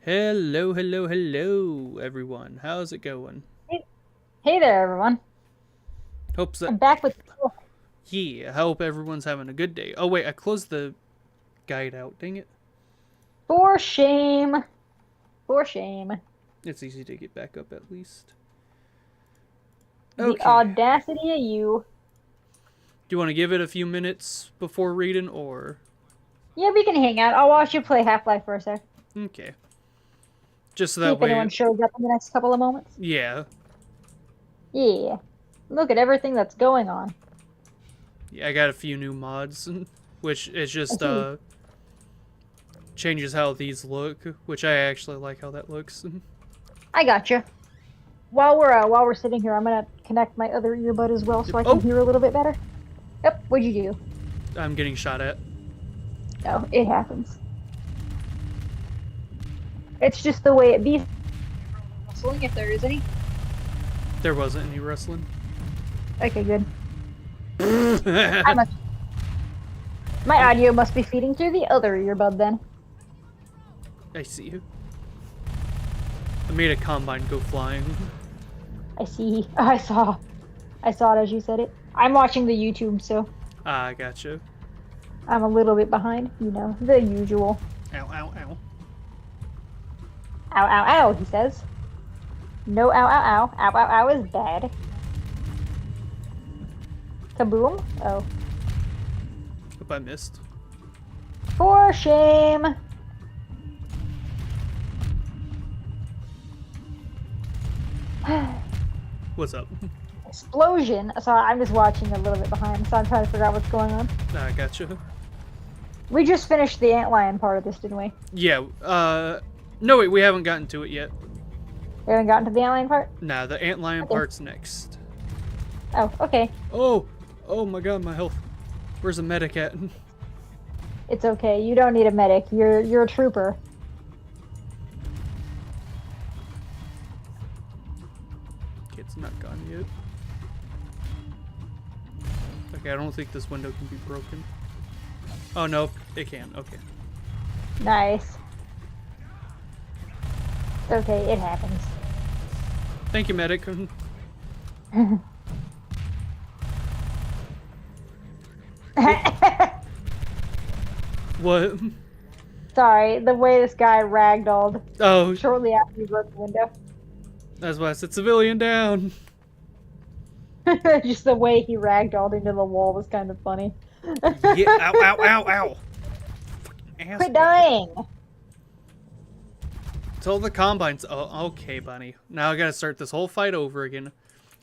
Hello, hello, hello, everyone. How's it going? Hey there, everyone. Hopes that I'm back with. I hope everyone's having a good day. Oh wait, I closed the guide out. Dang it! For shame. For shame. It's easy to get back up at least. The Okay. audacity of you. Do you want to give it a few minutes before reading, or Yeah, we can hang out. I'll watch you play Half-Life for a sec. okay? Just so See that if way. anyone shows up in the next couple of moments. Yeah, Yeah. Look at everything that's going on. yeah. I got a few new mods, which is I just see. changes how these look, which I actually like how that looks. I gotcha. While we're sitting here, I'm gonna connect my other earbud as well so I can Oh, hear a little bit better. Yep. What'd you do? I'm getting shot at. Oh, it happens. It's just the way it be. Wrestling, if there is any. There wasn't any wrestling. Okay, good. I I must. My audio must be feeding through the other earbud then. see you. I made a combine go flying. I see. I saw it as you said it. I'm watching the YouTube, so Ah, I gotcha. I'm a little bit behind. You know, the usual. Ow, ow, ow. Ow, ow, ow, he says. No, ow, ow, ow. Ow, ow, ow is bad. Kaboom? Oh. Hope I missed. For shame! What's up? Explosion. Sorry, I'm just watching a little bit behind, so I'm trying to figure out what's going on. Ah, I gotcha. We just finished the antlion part of this, didn't we? Yeah, no wait, we haven't gotten to it yet. We haven't gotten to the antlion part? Nah, the antlion Okay. part's next. Oh, okay. Oh my god, my health. Where's the medic at? It's okay. You don't need a medic. You're a trooper. It's not gone yet. Okay, I don't think this window can be broken. Oh no, it can. Okay. Nice. It's okay, it happens. Thank you, medic. What? Sorry, the way this guy ragdolled Oh, shortly after you broke the window. that's why I said civilian down. Just the way he ragdolled into the wall was kind of funny. Yeah, ow, ow, ow, ow. Fucking Quit asshole. dying! Tell the combines. Oh, okay, Bunny. Now I gotta start this whole fight over again.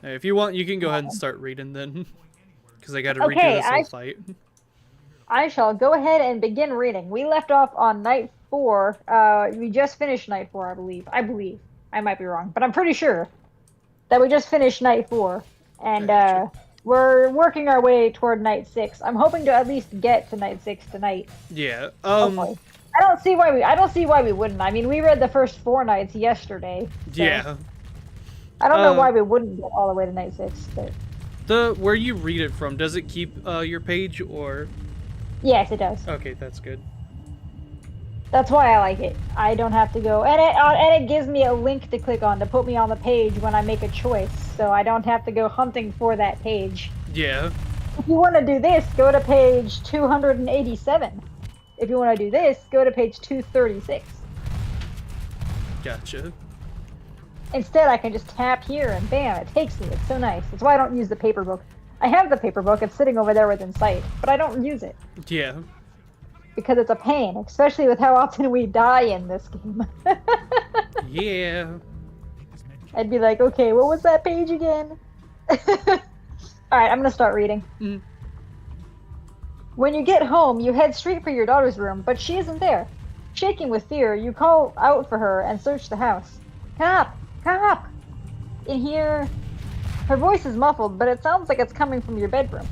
If you want, you can go ahead and start reading then. Because I gotta redo Okay, this whole fight. I shall go ahead and begin reading. We left off on night 4. We just finished night 4, I believe. I might be wrong, but I'm pretty sure that we just finished night 4. And Gotcha. we're working our way toward night 6. I'm hoping to at least get to night 6 tonight. Yeah. Hopefully. I don't see why we wouldn't. I mean, we read the first 4 nights yesterday. So Yeah. I don't know why we wouldn't get all the way to night 6, but Where you read it from, does it keep your page or? yes, it does. Okay, that's good. That's why I like it. I don't have to go, and it gives me a link to click on to put me on the page when I make a choice, so I don't have to go hunting for that page. Yeah. If you want to do this, go to page 287. If you want to do this, go to page 236. Gotcha. Instead, I can just tap here and bam, it takes me. It's so nice. That's why I don't use the paper book. I have the paper book. It's sitting over there within sight, but I don't use it. Yeah. Because it's a pain, especially with how often we die in this game. Yeah. I'd be like, okay, what was that page again? Alright, I'm gonna start reading. Mm. When you get home, you head straight for your daughter's room, but she isn't there. Shaking with fear, you call out for her and search the house. Cop! Cop! In here... Her voice is muffled, but it sounds like it's coming from your bedroom.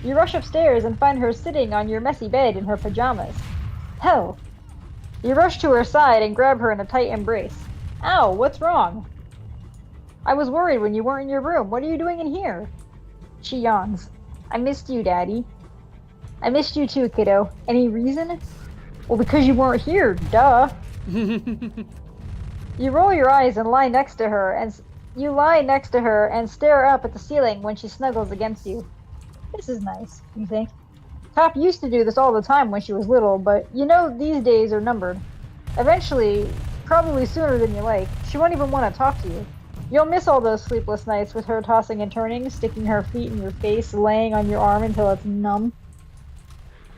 You rush upstairs and find her sitting on your messy bed in her pajamas. Hell. You rush to her side and grab her in a tight embrace. Ow, what's wrong? I was worried when you weren't in your room. What are you doing in here? She yawns. I missed you, Daddy. I missed you too, kiddo. Any reason? Well, because you weren't here, duh. You roll your eyes and lie next to her, and you lie next to her and stare up at the ceiling when she snuggles against you. This is nice, you think. Top used to do this all the time when she was little, but you know these days are numbered. Eventually, probably sooner than you like, she won't even want to talk to you. You'll miss all those sleepless nights with her tossing and turning, sticking her feet in your face, laying on your arm until it's numb.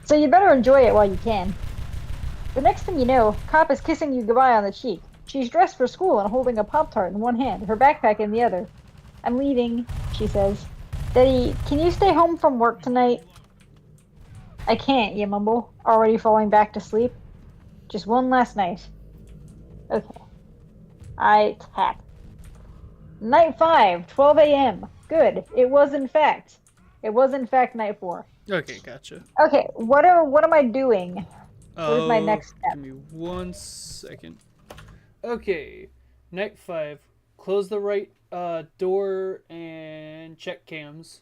So you better enjoy it while you can. The next thing you know, Cop is kissing you goodbye on the cheek. She's dressed for school and holding a Pop-Tart in one hand, her backpack in the other. I'm leaving, she says. Daddy, can you stay home from work tonight? I can't, you mumble, already falling back to sleep. Just one last night. Okay. I tap. Night 5, 12 a.m. Good. It was in fact night 4. Okay, gotcha. Okay, what am I doing? What is my next step? Give me 1 second. Okay, night 5. Close the right door and check cams.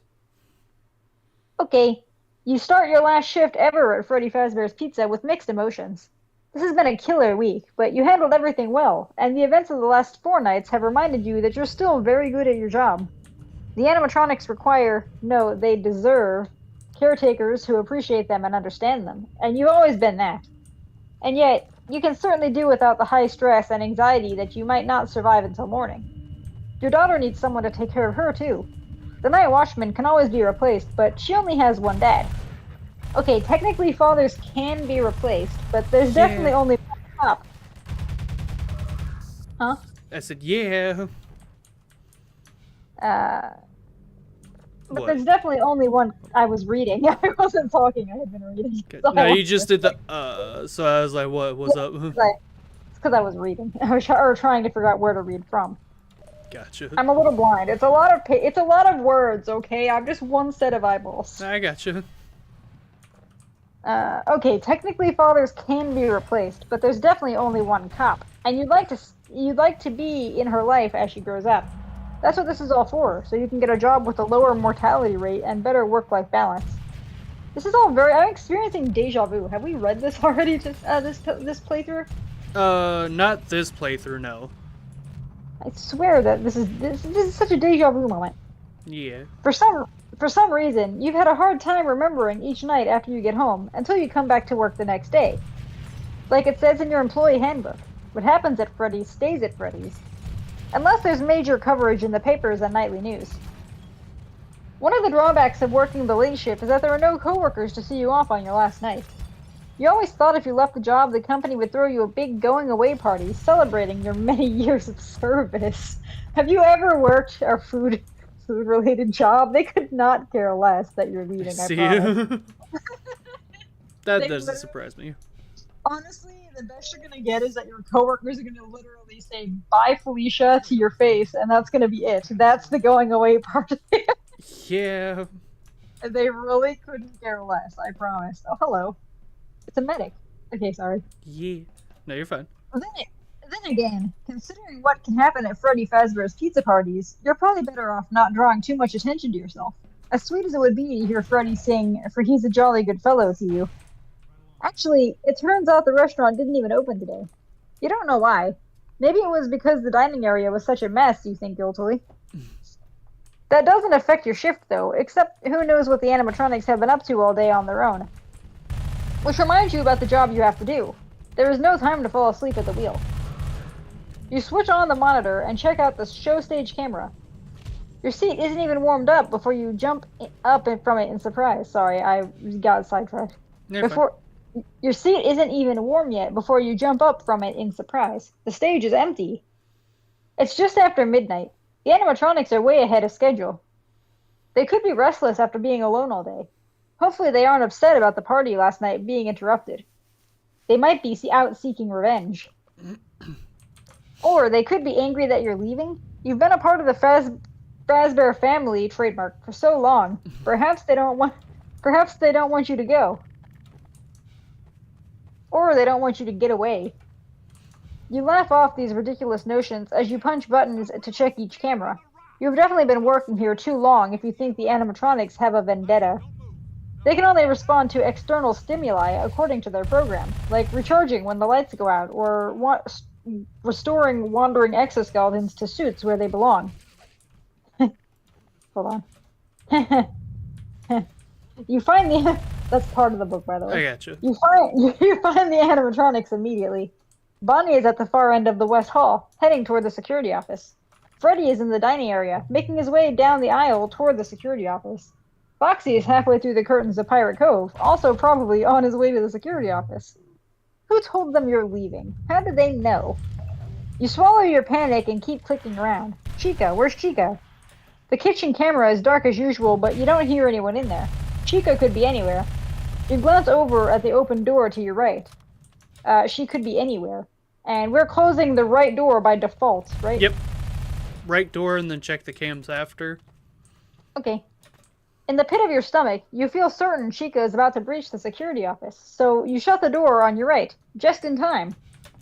Okay, you start your last shift ever at Freddy Fazbear's Pizza with mixed emotions. This has been a killer week, but you handled everything well, and the events of the last 4 nights have reminded you that you're still very good at your job. The animatronics they deserve, caretakers who appreciate them and understand them, and you've always been that. And yet, you can certainly do without the high stress and anxiety that you might not survive until morning. Your daughter needs someone to take care of her, too. The night watchman can always be replaced, but she only has one dad. Okay, technically fathers can be replaced, but there's definitely only one cop. Huh? I said, yeah. But What? there's definitely only one. I was reading. I wasn't talking. I had been reading. So No, you just did the so I was like, what? What's up? It's because I was reading. I was trying to figure out where to read from. Gotcha. I'm a little blind. It's a lot of words. Okay, I'm just one set of eyeballs. I gotcha. Okay, technically fathers can be replaced, but there's definitely only one cop, and you'd like to be in her life as she grows up. That's what this is all for, so you can get a job with a lower mortality rate and better work-life balance. This is all I'm experiencing deja vu. Have we read this already? This playthrough? Not this playthrough, no. I swear that this is such a deja vu moment. Yeah. For some reason, you've had a hard time remembering each night after you get home until you come back to work the next day. Like it says in your employee handbook, what happens at Freddy's stays at Freddy's. Unless there's major coverage in the papers and nightly news. One of the drawbacks of working the late shift is that there are no coworkers to see you off on your last night. You always thought if you left the job, the company would throw you a big going-away party celebrating your many years of service. Have you ever worked a food-related job? They could not care less that you're leaving, I promise. That doesn't surprise me. Honestly, the best you're gonna get is that your coworkers are gonna literally say "Bye, Felicia" to your face, and that's gonna be it. That's the going away party. Yeah. They really couldn't care less, I promise. Oh, hello. It's a medic. Okay, sorry. Yeah. No, you're fine. Then again, considering what can happen at Freddy Fazbear's pizza parties, you're probably better off not drawing too much attention to yourself. As sweet as it would be to hear Freddy sing "For He's a Jolly Good Fellow" to you. Actually, it turns out the restaurant didn't even open today. You don't know why. Maybe it was because the dining area was such a mess, you think guiltily. That doesn't affect your shift, though, except who knows what the animatronics have been up to all day on their own. Which reminds you about the job you have to do. There is no time to fall asleep at the wheel. You switch on the monitor and check out the show stage camera. Your seat isn't even warmed up before you jump up from it in surprise. Sorry, I got sidetracked. Your seat isn't even warm yet before you jump up from it in surprise. The stage is empty. It's just after midnight. The animatronics are way ahead of schedule. They could be restless after being alone all day. Hopefully they aren't upset about the party last night being interrupted. They might be out seeking revenge. Or they could be angry that you're leaving. You've been a part of the Fazbear family trademark for so long. Perhaps they don't want you to go. Or they don't want you to get away. You laugh off these ridiculous notions as you punch buttons to check each camera. You've definitely been working here too long if you think the animatronics have a vendetta. They can only respond to external stimuli according to their program, like recharging when the lights go out, or restoring wandering exoskeletons to suits where they belong. Hold on. You find the that's part of the book, by the way. I gotcha. You find the animatronics immediately. Bonnie is at the far end of the West Hall, heading toward the security office. Freddy is in the dining area, making his way down the aisle toward the security office. Foxy is halfway through the curtains of Pirate Cove, also probably on his way to the security office. Who told them you're leaving? How did they know? You swallow your panic and keep clicking around. Chica, where's Chica? The kitchen camera is dark as usual, but you don't hear anyone in there. Chica could be anywhere. You glance over at the open door to your right. She could be anywhere. And we're closing the right door by default, right? Yep. Right door and then check the cams after. Okay. In the pit of your stomach, you feel certain Chica is about to breach the security office, so you shut the door on your right, just in time.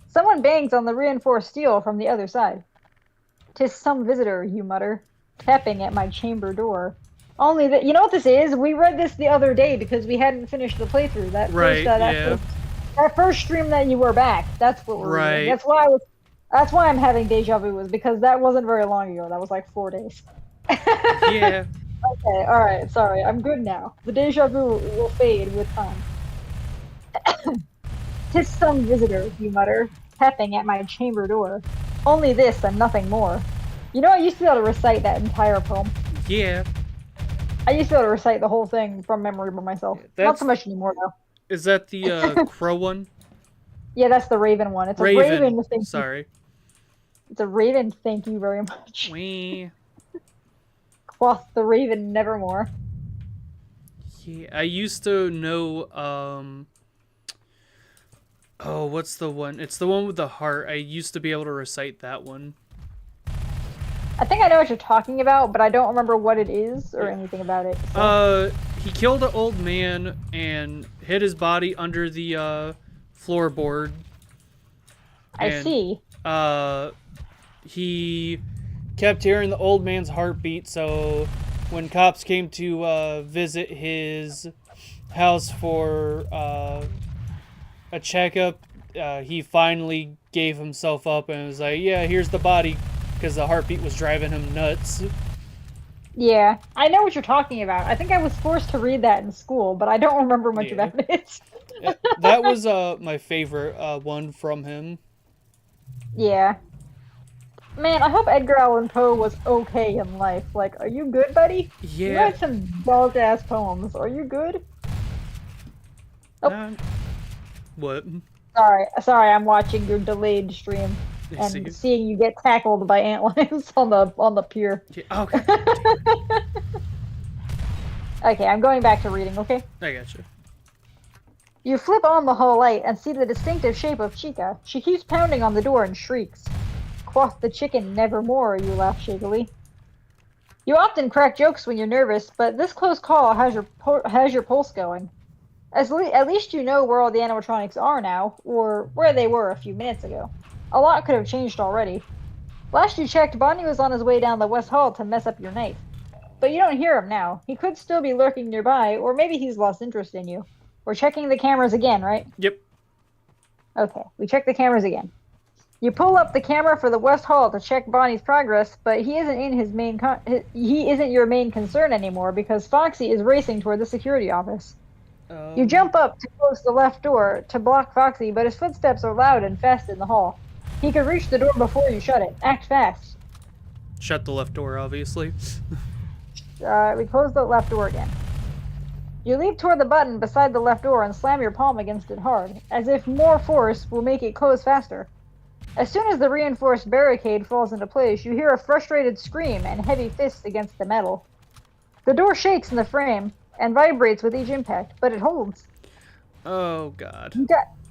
Someone bangs on the reinforced steel from the other side. "'Tis some visitor," you mutter, tapping at my chamber door. Only that, you know what this is? We read this the other day because we hadn't finished the playthrough. That first stream that you were back. That's what we're reading. That's why I'm having deja vu, was because that wasn't very long ago. That was like 4 days. Yeah. Okay, alright, sorry. I'm good now. The deja vu will fade with time. "'Tis some visitor," you mutter, tapping at my chamber door. Only this and nothing more. You know, I used to be able to recite that entire poem. Yeah. I used to be able to recite the whole thing from memory by myself. Not so much anymore, though. Is that the crow one? Yeah, that's the Raven one. It's a Raven. Sorry. It's a Raven, thank you very much. Wee. Quoth the Raven nevermore. Yeah, I used to know, oh, what's the one? It's the one with the heart. I used to be able to recite that one. I think I know what you're talking about, but I don't remember what it is or anything about it. So. He killed an old man and hid his body under the floorboard. I see. He kept hearing the old man's heartbeat, so when cops came to visit his house for a checkup, he finally gave himself up and was like, "Yeah, here's the body," because the heartbeat was driving him nuts. Yeah, I know what you're talking about. I think I was forced to read that in school, but I don't remember much about it. That was my favorite one from him. Yeah. Man, I hope Edgar Allan Poe was okay in life. Like, are you good, buddy? Yeah. You write some dog-ass poems. Are you good? Oh. What? Sorry, I'm watching your delayed stream. And seeing you get tackled by antlions on the pier. Yeah, okay. Okay, I'm going back to reading, okay? I gotcha. You flip on the hall light and see the distinctive shape of Chica. She keeps pounding on the door and shrieks. "Quoth the chicken nevermore," you laugh shakily. You often crack jokes when you're nervous, but this close call has your pulse going. At least you know where all the animatronics are now, or where they were a few minutes ago. A lot could have changed already. Last you checked, Bonnie was on his way down the West Hall to mess up your night. But you don't hear him now. He could still be lurking nearby, or maybe he's lost interest in you. We're checking the cameras again, right? Yep. Okay, we check the cameras again. You pull up the camera for the West Hall to check Bonnie's progress, but he isn't your main concern anymore because Foxy is racing toward the security office. You jump up to close the left door to block Foxy, but his footsteps are loud and fast in the hall. He could reach the door before you shut it. Act fast. Shut the left door, obviously. We close the left door again. You leap toward the button beside the left door and slam your palm against it hard, as if more force will make it close faster. As soon as the reinforced barricade falls into place, you hear a frustrated scream and heavy fists against the metal. The door shakes in the frame and vibrates with each impact, but it holds. Oh, God.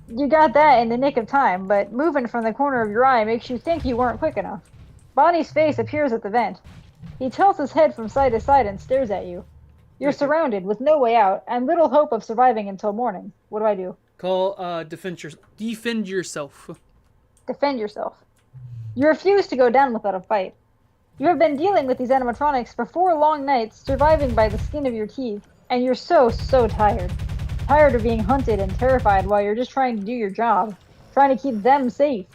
You got that in the nick of time, but moving from the corner of your eye makes you think you weren't quick enough. Bonnie's face appears at the vent. He tilts his head from side to side and stares at you. You're surrounded with no way out and little hope of surviving until morning. What do I do? Call defend yourself. Defend yourself. You refuse to go down without a fight. You have been dealing with these animatronics for 4 long nights, surviving by the skin of your teeth, and you're so tired. Tired of being hunted and terrified while you're just trying to do your job, trying to keep them safe.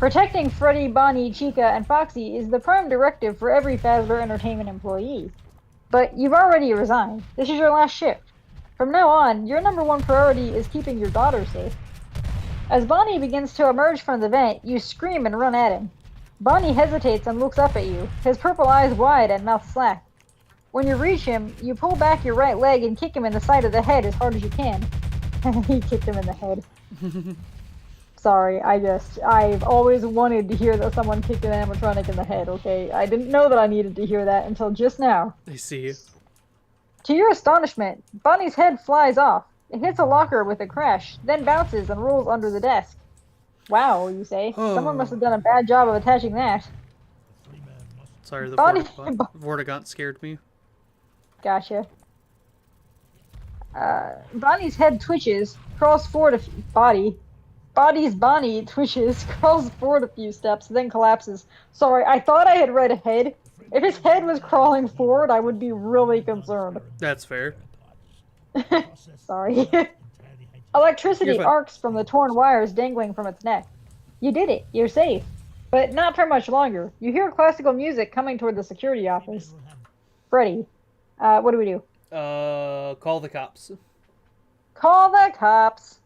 Protecting Freddy, Bonnie, Chica, and Foxy is the prime directive for every Fazbear Entertainment employee. But you've already resigned. This is your last shift. From now on, your number one priority is keeping your daughter safe. As Bonnie begins to emerge from the vent, you scream and run at him. Bonnie hesitates and looks up at you, his purple eyes wide and mouth slack. When you reach him, you pull back your right leg and kick him in the side of the head as hard as you can. He kicked him in the head. Sorry, I've always wanted to hear that someone kicked an animatronic in the head, okay? I didn't know that I needed to hear that until just now. I see. To your astonishment, Bonnie's head flies off. It hits a locker with a crash, then bounces and rolls under the desk. Wow, you say. Someone must have done a bad job of attaching that. Sorry, the Bonnie... Vortigaunt scared me. Gotcha. Bonnie's head twitches, crawls forward Bonnie twitches, crawls forward a few steps, then collapses. Sorry, I thought I had read ahead. If his head was crawling forward, I would be really concerned. That's fair. Sorry. Electricity arcs from the torn wires dangling from its neck. You did it. You're safe. But not for much longer. You hear classical music coming toward the security office. Freddy, what do we do? Call the cops. Call the cops.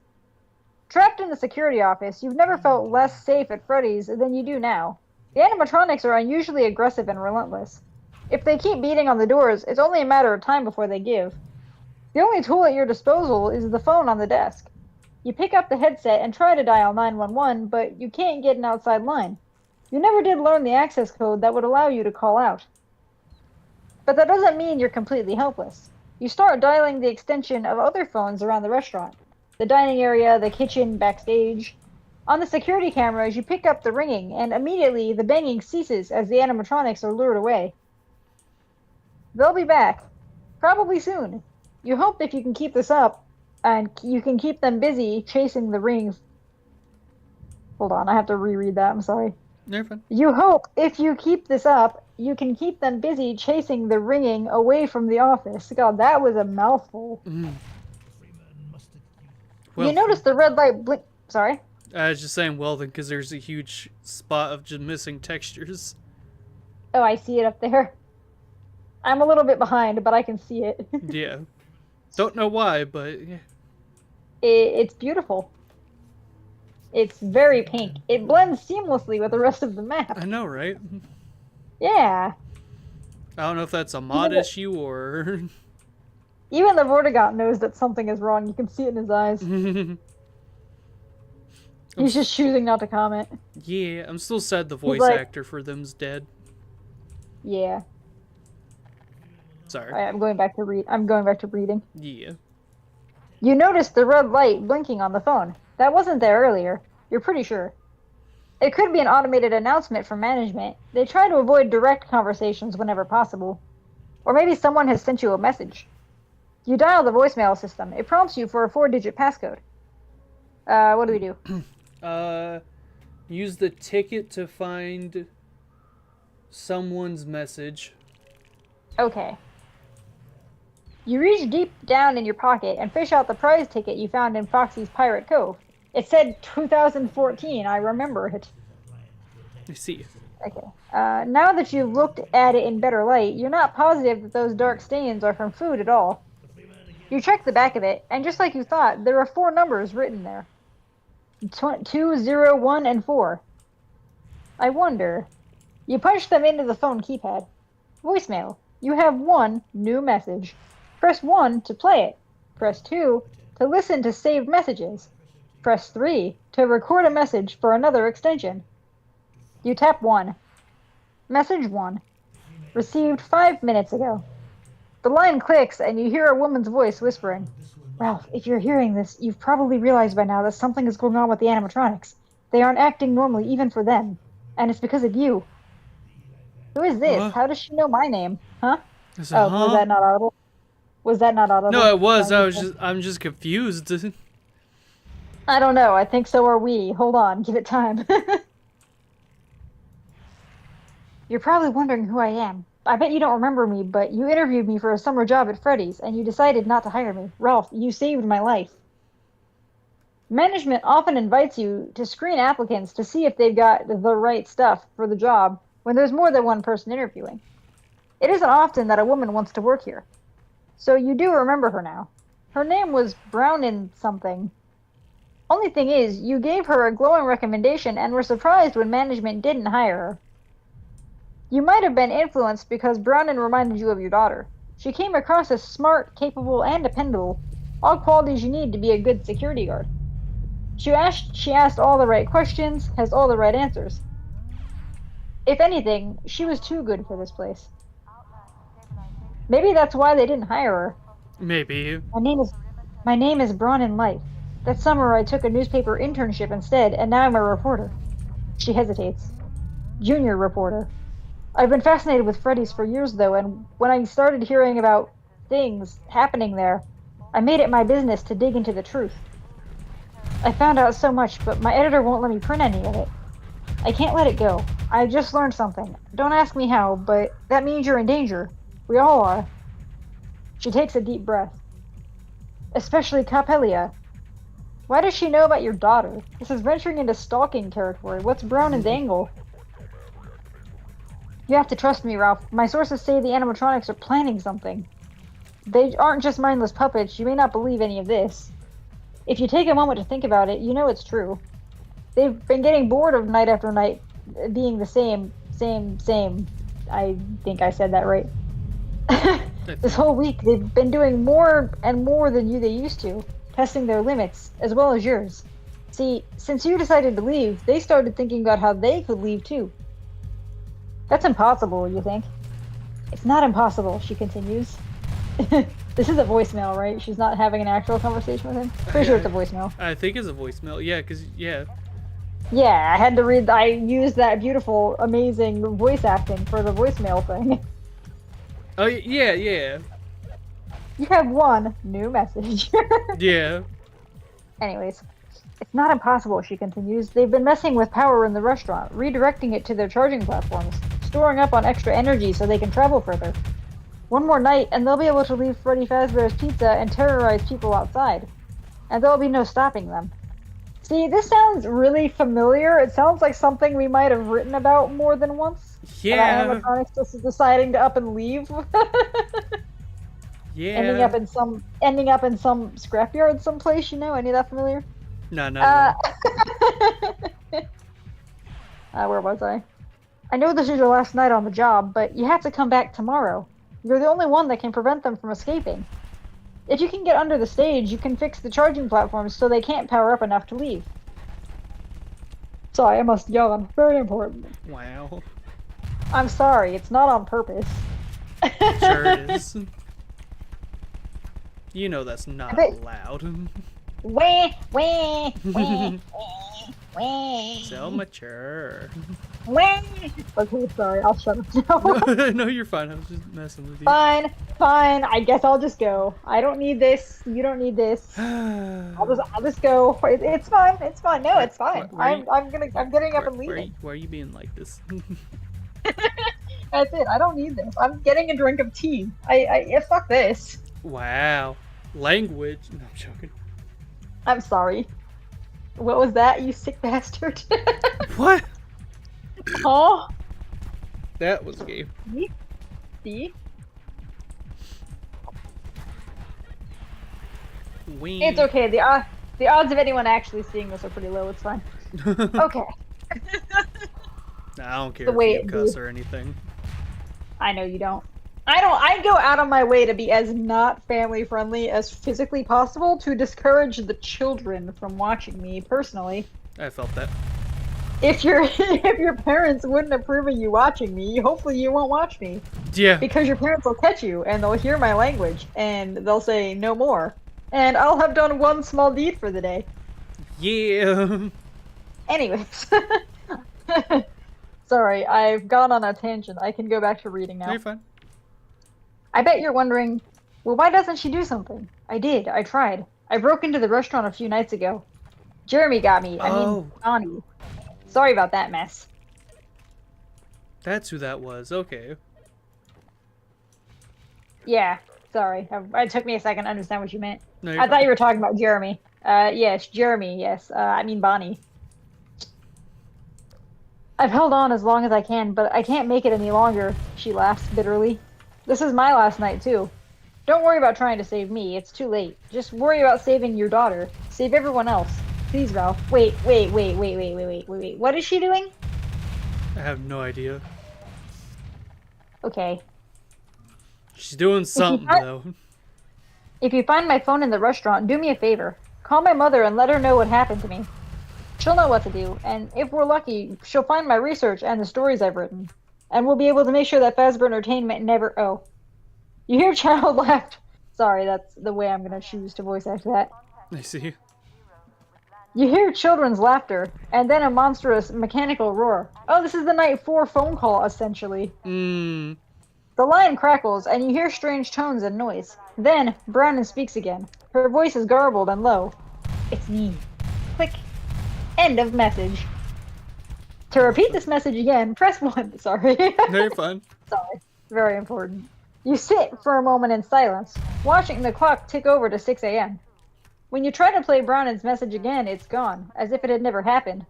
Trapped in the security office, you've never felt less safe at Freddy's than you do now. The animatronics are unusually aggressive and relentless. If they keep beating on the doors, it's only a matter of time before they give. The only tool at your disposal is the phone on the desk. You pick up the headset and try to dial 911, but you can't get an outside line. You never did learn the access code that would allow you to call out. But that doesn't mean you're completely helpless. You start dialing the extension of other phones around the restaurant. The dining area, the kitchen, backstage. On the security cameras, you pick up the ringing, and immediately the banging ceases as the animatronics are lured away. They'll be back. Probably soon. You hope if you can keep this up, and you can keep them busy chasing the rings. Hold on, I have to reread that, I'm sorry. You're fine. You hope if you keep this up, you can keep them busy chasing the ringing away from the office. God, that was a mouthful. Well, you notice the red light blink. Sorry? I was just saying, well, then, because there's a huge spot of just missing textures. Oh, I see it up there. I'm a little bit behind, but I can see it. Yeah. Don't know why, but yeah. It's beautiful. It's very pink. It blends seamlessly with the rest of the map. I know, right? Yeah. I don't know if that's a mod issue or... Even the Vortigaunt knows that something is wrong. You can see it in his eyes. He's just choosing not to comment. Yeah, I'm still sad the voice actor for them's dead. Yeah. Sorry. I'm going back to reading. Yeah. You noticed the red light blinking on the phone. That wasn't there earlier. You're pretty sure. It could be an automated announcement from management. They try to avoid direct conversations whenever possible. Or maybe someone has sent you a message. You dial the voicemail system. It prompts you for a 4-digit passcode. What do we do? Use the ticket to find someone's message. Okay. You reach deep down in your pocket and fish out the prize ticket you found in Foxy's Pirate Cove. It said 2014. I remember it. I see. Okay. Now that you've looked at it in better light, you're not positive that those dark stains are from food at all. You check the back of it, and just like you thought, there are 4 numbers written there. 2, 0, 1, and 4. I wonder. You punch them into the phone keypad. Voicemail. You have 1 new message. Press 1 to play it. Press 2 to listen to saved messages. Press 3 to record a message for another extension. You tap 1. Message 1. Received 5 minutes ago. The line clicks and you hear a woman's voice whispering, "Ralph, if you're hearing this, you've probably realized by now that something is going on with the animatronics. They aren't acting normally even for them. And it's because of you." Who is this? How does she know my name? Huh? Was that not audible? Was that not audible? No, it was. I'm just confused. I don't know. I think so are we. Hold on. Give it time. You're probably wondering who I am. I bet you don't remember me, but you interviewed me for a summer job at Freddy's, and you decided not to hire me. Ralph, you saved my life. Management often invites you to screen applicants to see if they've got the right stuff for the job when there's more than one person interviewing. It isn't often that a woman wants to work here. So you do remember her now. Her name was Brownin something. Only thing is, you gave her a glowing recommendation and were surprised when management didn't hire her. You might have been influenced because Brownin reminded you of your daughter. She came across as smart, capable, and dependable, all qualities you need to be a good security guard. She asked all the right questions, has all the right answers. If anything, she was too good for this place. Maybe that's why they didn't hire her. Maybe. My name is my name is Bronn Light. That summer I took a newspaper internship instead, and now I'm a reporter. She hesitates. Junior reporter. I've been fascinated with Freddy's for years though, and when I started hearing about things happening there, I made it my business to dig into the truth. I found out so much, but my editor won't let me print any of it. I can't let it go. I just learned something. Don't ask me how, but that means you're in danger. We all are. She takes a deep breath. Especially Capelia. Why does she know about your daughter? This is venturing into stalking territory. What's Brown's angle? You have to trust me, Ralph. My sources say the animatronics are planning something. They aren't just mindless puppets. You may not believe any of this. If you take a moment to think about it, you know it's true. They've been getting bored of night after night being the same. I think I said that right. This whole week, they've been doing more and more than they used to, testing their limits, as well as yours. See, since you decided to leave, they started thinking about how they could leave too. That's impossible, you think? It's not impossible, she continues. This is a voicemail, right? She's not having an actual conversation with him? Pretty sure it's a voicemail. I think it's a voicemail. Yeah, because, yeah. Yeah, I used that beautiful, amazing voice acting for the voicemail thing. Oh, yeah, yeah. You have one new message. Yeah. Anyways, it's not impossible, she continues. They've been messing with power in the restaurant, redirecting it to their charging platforms, storing up on extra energy so they can travel further. One more night, and they'll be able to leave Freddy Fazbear's Pizza and terrorize people outside. And there'll be no stopping them. See, this sounds really familiar. It sounds like something we might have written about more than once. Yeah. About animatronics just deciding to up and leave. Yeah. Ending up in some scrapyard someplace, you know? Any of that familiar? No. Where was I? I know this is your last night on the job, but you have to come back tomorrow. You're the only one that can prevent them from escaping. If you can get under the stage, you can fix the charging platforms so they can't power up enough to leave. Sorry, I must yawn. Very important. Wow. I'm sorry, it's not on purpose. Sure it is. You know that's not allowed. Wah, wah, wah, wah. So mature. Wah. Okay, sorry, I'll shut up now. No, you're fine. I was just messing with you. Fine. I guess I'll just go. I don't need this. You don't need this. I'll just go. It's fine. It's fine. No, it's fine. I'm getting up and leaving. Why are you being like this? That's it. I don't need this. I'm getting a drink of tea. Fuck this. Wow. Language. No, I'm joking. I'm sorry. What was that, you sick bastard? What? Huh? That was gay. See? Wing. It's okay. The odds of anyone actually seeing this are pretty low. It's fine. Okay. Nah, I don't care if you cuss or anything. I know you don't. I go out of my way to be as not family friendly as physically possible to discourage the children from watching me personally. I felt that. If your parents wouldn't approve of you watching me, hopefully you won't watch me. Yeah. Because your parents will catch you and they'll hear my language and they'll say no more. And I'll have done one small deed for the day. Yeah. Anyways. Sorry, I've gone on a tangent. I can go back to reading now. No, you're fine. I bet you're wondering, well, why doesn't she do something? I did. I tried. I broke into the restaurant a few nights ago. Jeremy got me. I mean, Johnny. Sorry about that mess. That's who that was. Okay. Yeah. Sorry. It took me a second to understand what you meant. No, I thought you were talking about Jeremy. Yes, Jeremy, yes. I mean Bonnie. I've held on as long as I can, but I can't make it any longer, she laughs bitterly. This is my last night, too. Don't worry about trying to save me. It's too late. Just worry about saving your daughter. Save everyone else. Please, Ralph. Wait. What is she doing? I have no idea. Okay. She's doing If you something, find, though. if you find my phone in the restaurant, do me a favor. Call my mother and let her know what happened to me. She'll know what to do, and if we're lucky, she'll find my research and the stories I've written. And we'll be able to make sure that Fazbear Entertainment never... Oh. You hear child laughed. Sorry, that's the way I'm going to choose to voice act that. I see. You hear children's laughter, and then a monstrous mechanical roar. Oh, this is the night 4 phone call, essentially. Mmm. The line crackles, and you hear strange tones and noise. Then, Brownon speaks again. Her voice is garbled and low. It's me. Click. End of message. To repeat this message again, press 1. Sorry. Very fun. Sorry. Very important. You sit for a moment in silence, watching the clock tick over to 6 a.m. When you try to play Brownon's message again, it's gone, as if it had never happened.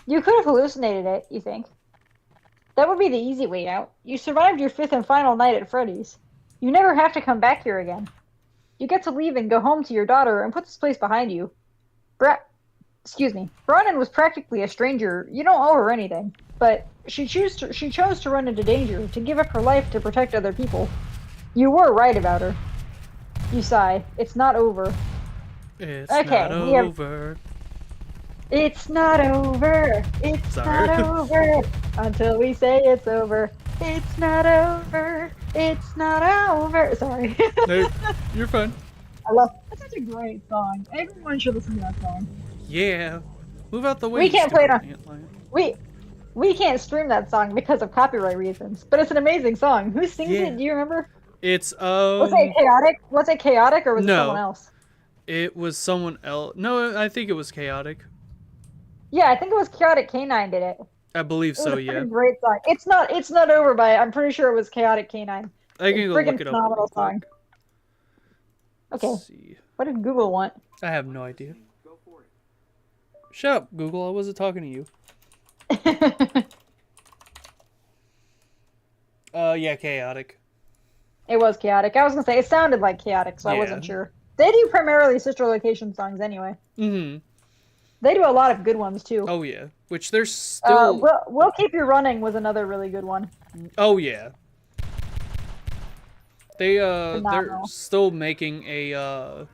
You could have hallucinated it, you think. That would be the easy way out. You survived your 5th and final night at Freddy's. You never have to come back here again. You get to leave and go home to your daughter and put this place behind you. Brownon was practically a stranger. You don't owe her anything. But she chose to run into danger, to give up her life to protect other people. You were right about her. You sigh. It's not over. It's not over. It's not over. It's not over. Until we say it's over. It's not over. It's not over. Sorry. No, you're fine. That's such a great song. Everyone should listen to that song. Yeah. Move out the way. We can't play it on. We can't stream that song because of copyright reasons, but it's an amazing song. Who sings it? Do you remember? It's Was it chaotic? Was it chaotic or was it someone else? It was someone else. No, I think it was chaotic. Yeah, I think it was Chaotic Canine did it. I believe so. Yeah. Great song. It's not over by. I'm pretty sure it was Chaotic Canine. I can go look it up. Phenomenal song. Okay. Let's see. What did Google want? I have no idea. Shut up, Google. I wasn't talking to you. Yeah, chaotic. It was chaotic. I was gonna say it sounded like chaotic, so I wasn't sure. They do primarily Sister Location songs anyway. Mm-hmm. They do a lot of good ones too. Oh yeah, which they're still. We'll Keep You Running was another really good one. Oh yeah. They're Phenomenal. still making a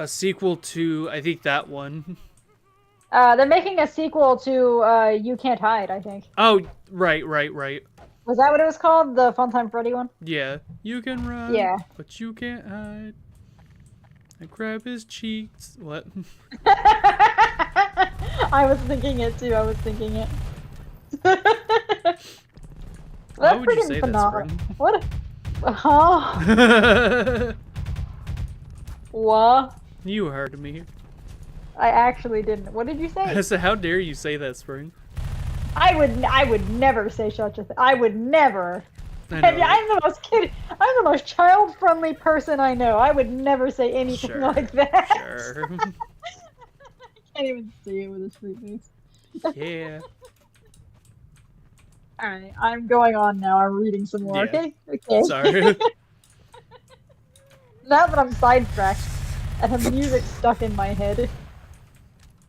sequel to, I think, that one. They're making a sequel to You Can't Hide, I think. Oh, right. Was that what it was called? The Funtime Freddy one? Yeah. You can run, but you can't hide. I grab his cheeks. What? I was thinking it too. Why would you say phenomenal. that, Spring? What? Huh? What? You heard me. I actually didn't. What did you say? I said, how dare you say that, Spring? I would never say such a thing. I would never. I know. I'm the most child-friendly person I know. I would never say anything like that. Sure. I can't even see it with a straight face. Yeah. Alright, I'm going on now. I'm reading some more, okay? Okay. Sorry. Now that I'm sidetracked, I have music stuck in my head.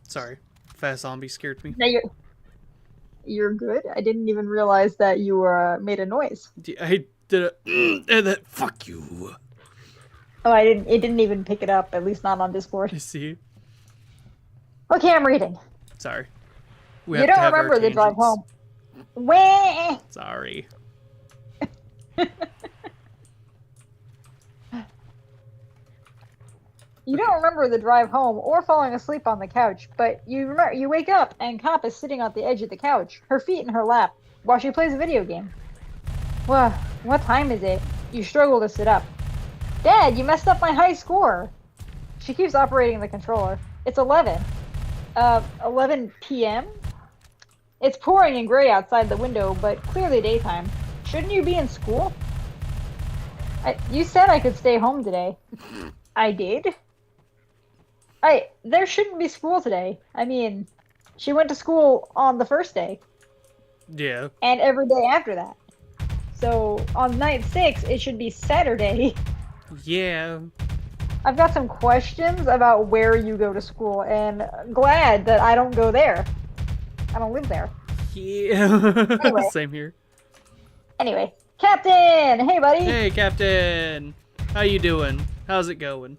Sorry. Fast zombie scared me. Now you're good? I didn't even realize that you made a noise. I did a and that fuck you. Oh, it didn't even pick it up, at least not on Discord. I see. Okay, I'm reading. Sorry. You don't remember the drive home. Wah! Sorry. You don't remember the drive home or falling asleep on the couch, but you wake up and Cop is sitting on the edge of the couch, her feet in her lap, while she plays a video game. Well, what time is it? You struggle to sit up. Dad, you messed up my high score. She keeps operating the controller. It's 11. 11 p.m.? It's pouring and gray outside the window, but clearly daytime. Shouldn't you be in school? You said I could stay home today. I did? There shouldn't be school today. I mean, she went to school on the first day Yeah. and every day after that. So on night 6, it should be Saturday. Yeah. I've got some questions about where you go to school, and glad that I don't go there. I don't live there. Yeah. Anyway, Same here. Captain! Hey, buddy! Hey, Captain. How you doing? How's it going?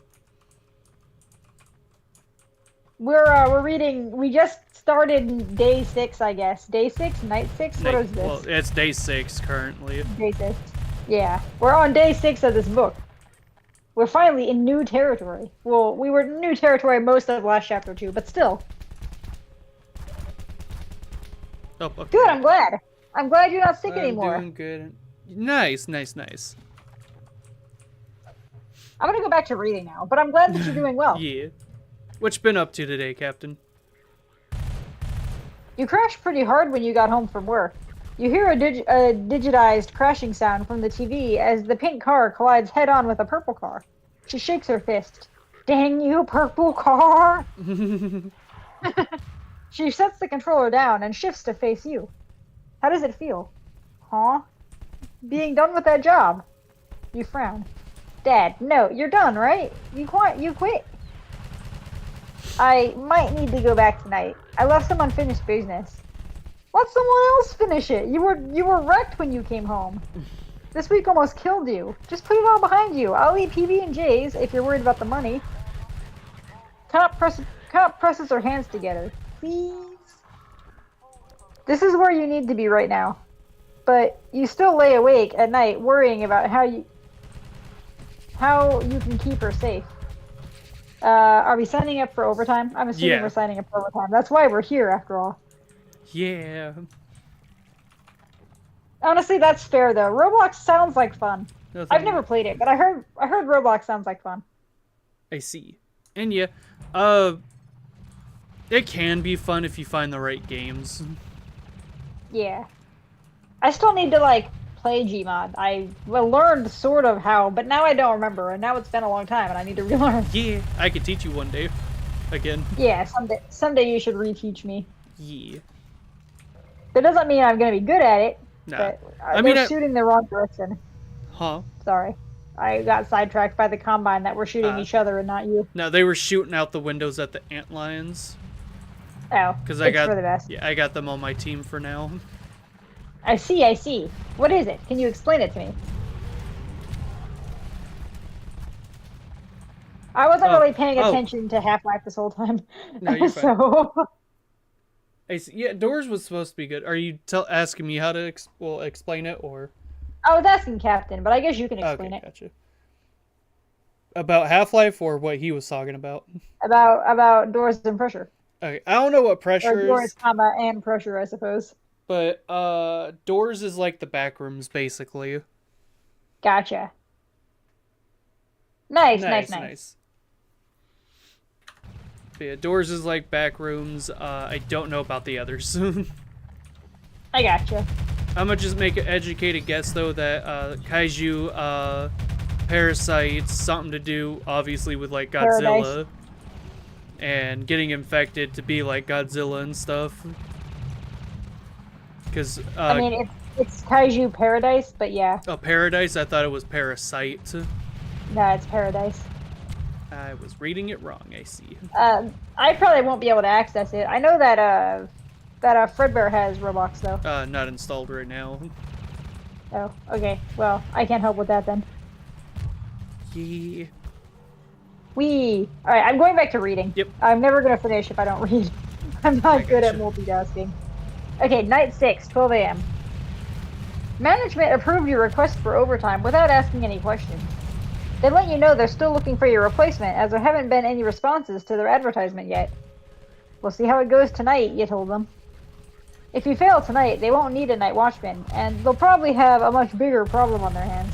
We're reading. We just started day 6, I guess. Day 6, night 6. What is this? Well, it's day 6 currently. Day 6. Yeah, we're on day 6 of this book. We're finally in new territory. Well, we were in new territory most of last chapter too, but still. Oh, okay. Good. I'm glad. I'm glad you're not sick anymore. I'm doing good. Nice, nice, nice. I'm gonna go back to reading now, but I'm glad that you're doing well. Yeah. What you been up to today, Captain? You crashed pretty hard when you got home from work. You hear a digitized crashing sound from the TV as the pink car collides head-on with a purple car. She shakes her fist. Dang you, purple car! She sets the controller down and shifts to face you. How does it feel? Huh? Being done with that job. You frown. Dad, no, you're done, right? You quit. I might need to go back tonight. I left some unfinished business. Let someone else finish it. You were wrecked when you came home. This week almost killed you. Just put it all behind you. I'll eat PB&Js if you're worried about the money. Cop presses her hands together. Please. This is where you need to be right now. But you still lay awake at night worrying about how you can keep her safe. Are we signing up for overtime? I'm assuming we're signing up for overtime. That's why we're here after all. Yeah. Honestly, that's fair though. Roblox sounds like fun. No, I've never played it, but I heard Roblox sounds like fun. I see. And yeah, it can be fun if you find the right games. Yeah. I still need to like play Gmod. I learned sort of how, but now I don't remember, and now it's been a long time, and I need to relearn. Yeah, I could teach you one day. Again. Yeah, someday you should reteach me. Yeah. That doesn't mean I'm gonna be good at it. Nah. But I mean, they're shooting the wrong direction. Huh? Sorry. I got sidetracked by the Combine that were shooting each other and not you. No, they were shooting out the windows at the antlions. Oh, Because for the best. Yeah, I got them on my team for now. I see. What is it? Can you explain it to me? I wasn't really paying attention to Half-Life this whole time. No, you're fine. So... I see. Yeah, Doors was supposed to be good. Are you asking me how to explain it, or? I was asking Captain, but I guess you can explain it. Gotcha. About Half-Life or what he was talking about? About doors and pressure. Okay, I don't know what pressure or doors, is. comma, and pressure, I suppose. But Doors is like the back rooms, basically. Gotcha. Nice. But yeah, Doors is like back rooms. I don't know about the others. I gotcha. I'm gonna just make an educated guess though that kaiju parasites something to do obviously with like Godzilla. Paradise. And getting infected to be like Godzilla and stuff. Because I mean, it's kaiju paradise, but yeah. Oh, paradise? I thought it was parasite. No, it's paradise. I was reading it wrong. I see. I probably won't be able to access it. I know that Fredbear has Roblox though. Not installed right now. Oh, okay. Well, I can't help with that then. Yeah. Alright, I'm going back to reading. Yep. I'm never going to finish if I don't read. I'm not good at multitasking. Okay, night 6, 12 a.m. Management approved your request for overtime without asking any questions. They let you know they're still looking for your replacement as there haven't been any responses to their advertisement yet. We'll see how it goes tonight, you told them. If you fail tonight, they won't need a night watchman, and they'll probably have a much bigger problem on their hands.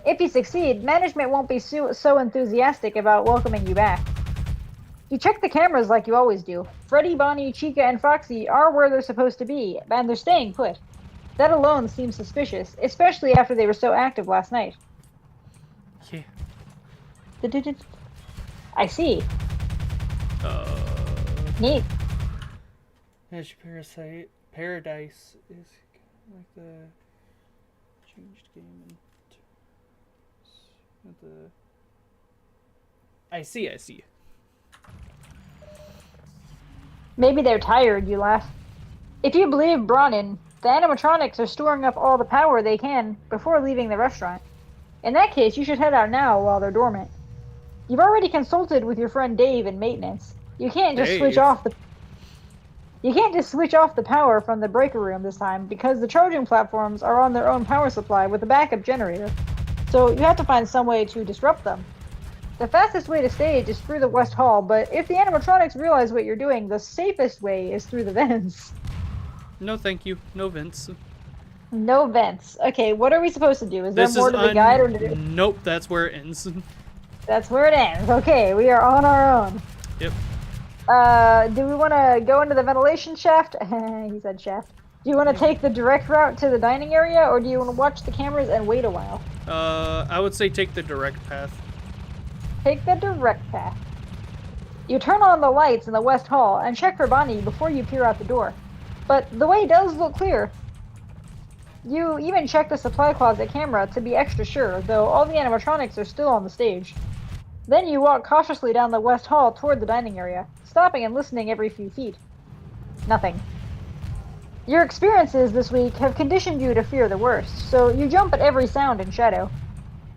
If you succeed, management won't be so enthusiastic about welcoming you back. You check the cameras like you always do. Freddy, Bonnie, Chica, and Foxy are where they're supposed to be, and they're staying put. That alone seems suspicious, especially after they were so active last night. Yeah. I see. Neat. Edge Paradise is like the changed game. I see. Maybe they're tired, you laugh. If you believe Bronin, the animatronics are storing up all the power they can before leaving the restaurant. In that case, you should head out now while they're dormant. You've already consulted with your friend Dave in maintenance. You can't just switch Dave. off the power from the breaker room this time because the charging platforms are on their own power supply with a backup generator. So you have to find some way to disrupt them. The fastest way to stage is through the West Hall, but if the animatronics realize what you're doing, the safest way is through the vents. No, thank you. No vents. No vents. Okay, what are we supposed to do? Is there This more is to the guide, or Nope, that's where it ends. that's where it ends? Okay, we are on our own. Yep. Do we want to go into the ventilation shaft? He said shaft. Do you want to take the direct route to the dining area, or do you want to watch the cameras and wait a while? I would say take the direct path. Take the direct path. You turn on the lights in the West Hall and check for Bonnie before you peer out the door. But the way does look clear. You even check the supply closet camera to be extra sure, though all the animatronics are still on the stage. Then you walk cautiously down the West Hall toward the dining area, stopping and listening every few feet. Nothing. Your experiences this week have conditioned you to fear the worst, so you jump at every sound in shadow.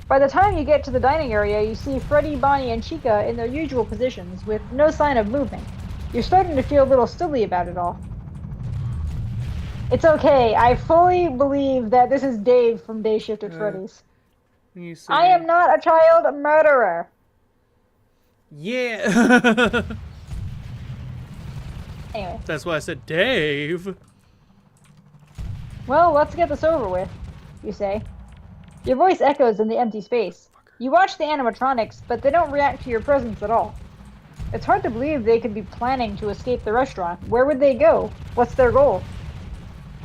By the time you get to the dining area, you see Freddy, Bonnie, and Chica in their usual positions, with no sign of movement. You're starting to feel a little silly about it all. It's okay, I fully believe that this is Dave from Day Shift at Freddy's. I am not a child murderer. Yeah. Anyway. That's why I said Dave. Well, let's get this over with, you say. Your voice echoes in the empty space. You watch the animatronics, but they don't react to your presence at all. It's hard to believe they could be planning to escape the restaurant. Where would they go? What's their goal?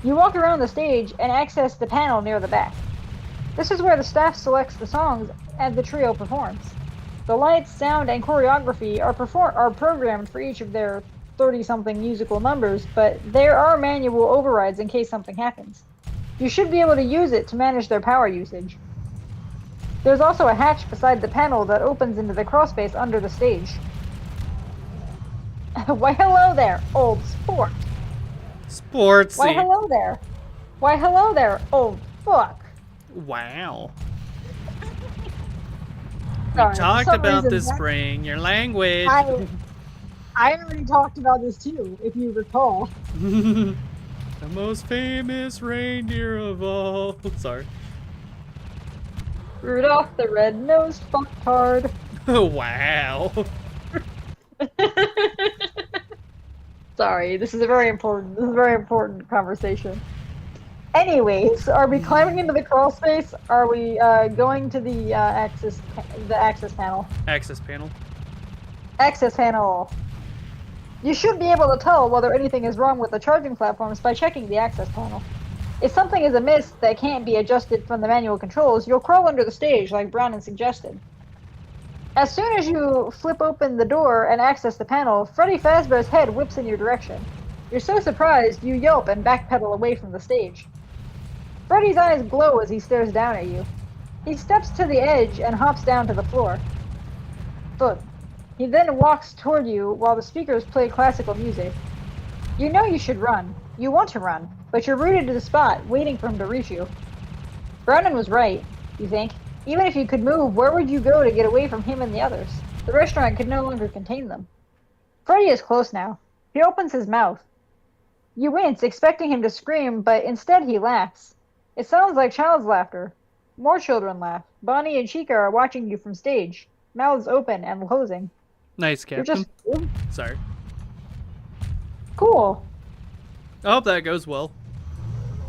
You walk around the stage and access the panel near the back. This is where the staff selects the songs and the trio performs. The lights, sound, and choreography are programmed for each of their 30-something musical numbers, but there are manual overrides in case something happens. You should be able to use it to manage their power usage. There's also a hatch beside the panel that opens into the crawlspace under the stage. Why hello there, old sport. Sportsy. Why hello there. Why hello there, old fuck. Wow. Sorry, We for talked some about reason, this spring, your language. I already talked about this too, if you recall. The most famous reindeer of all. Sorry. Rudolph the red-nosed fucktard. Wow. Sorry, this is a very important conversation. Anyways, are we climbing into the crawl space? Are we going to the access panel? Access panel. Access panel. You should be able to tell whether anything is wrong with the charging platforms by checking the access panel. If something is amiss that can't be adjusted from the manual controls, you'll crawl under the stage like Brownon suggested. As soon as you flip open the door and access the panel, Freddy Fazbear's head whips in your direction. You're so surprised, you yelp and backpedal away from the stage. Freddy's eyes glow as he stares down at you. He steps to the edge and hops down to the floor. Thud. He then walks toward you while the speakers play classical music. You know you should run. You want to run, but you're rooted to the spot, waiting for him to reach you. Brownon was right, you think. Even if you could move, where would you go to get away from him and the others? The restaurant could no longer contain them. Freddy is close now. He opens his mouth. You wince, expecting him to scream, but instead he laughs. It sounds like child's laughter. More children laugh. Bonnie and Chica are watching you from stage, mouths open and closing. Nice, Captain. You're just... Sorry. Cool. I hope that goes well.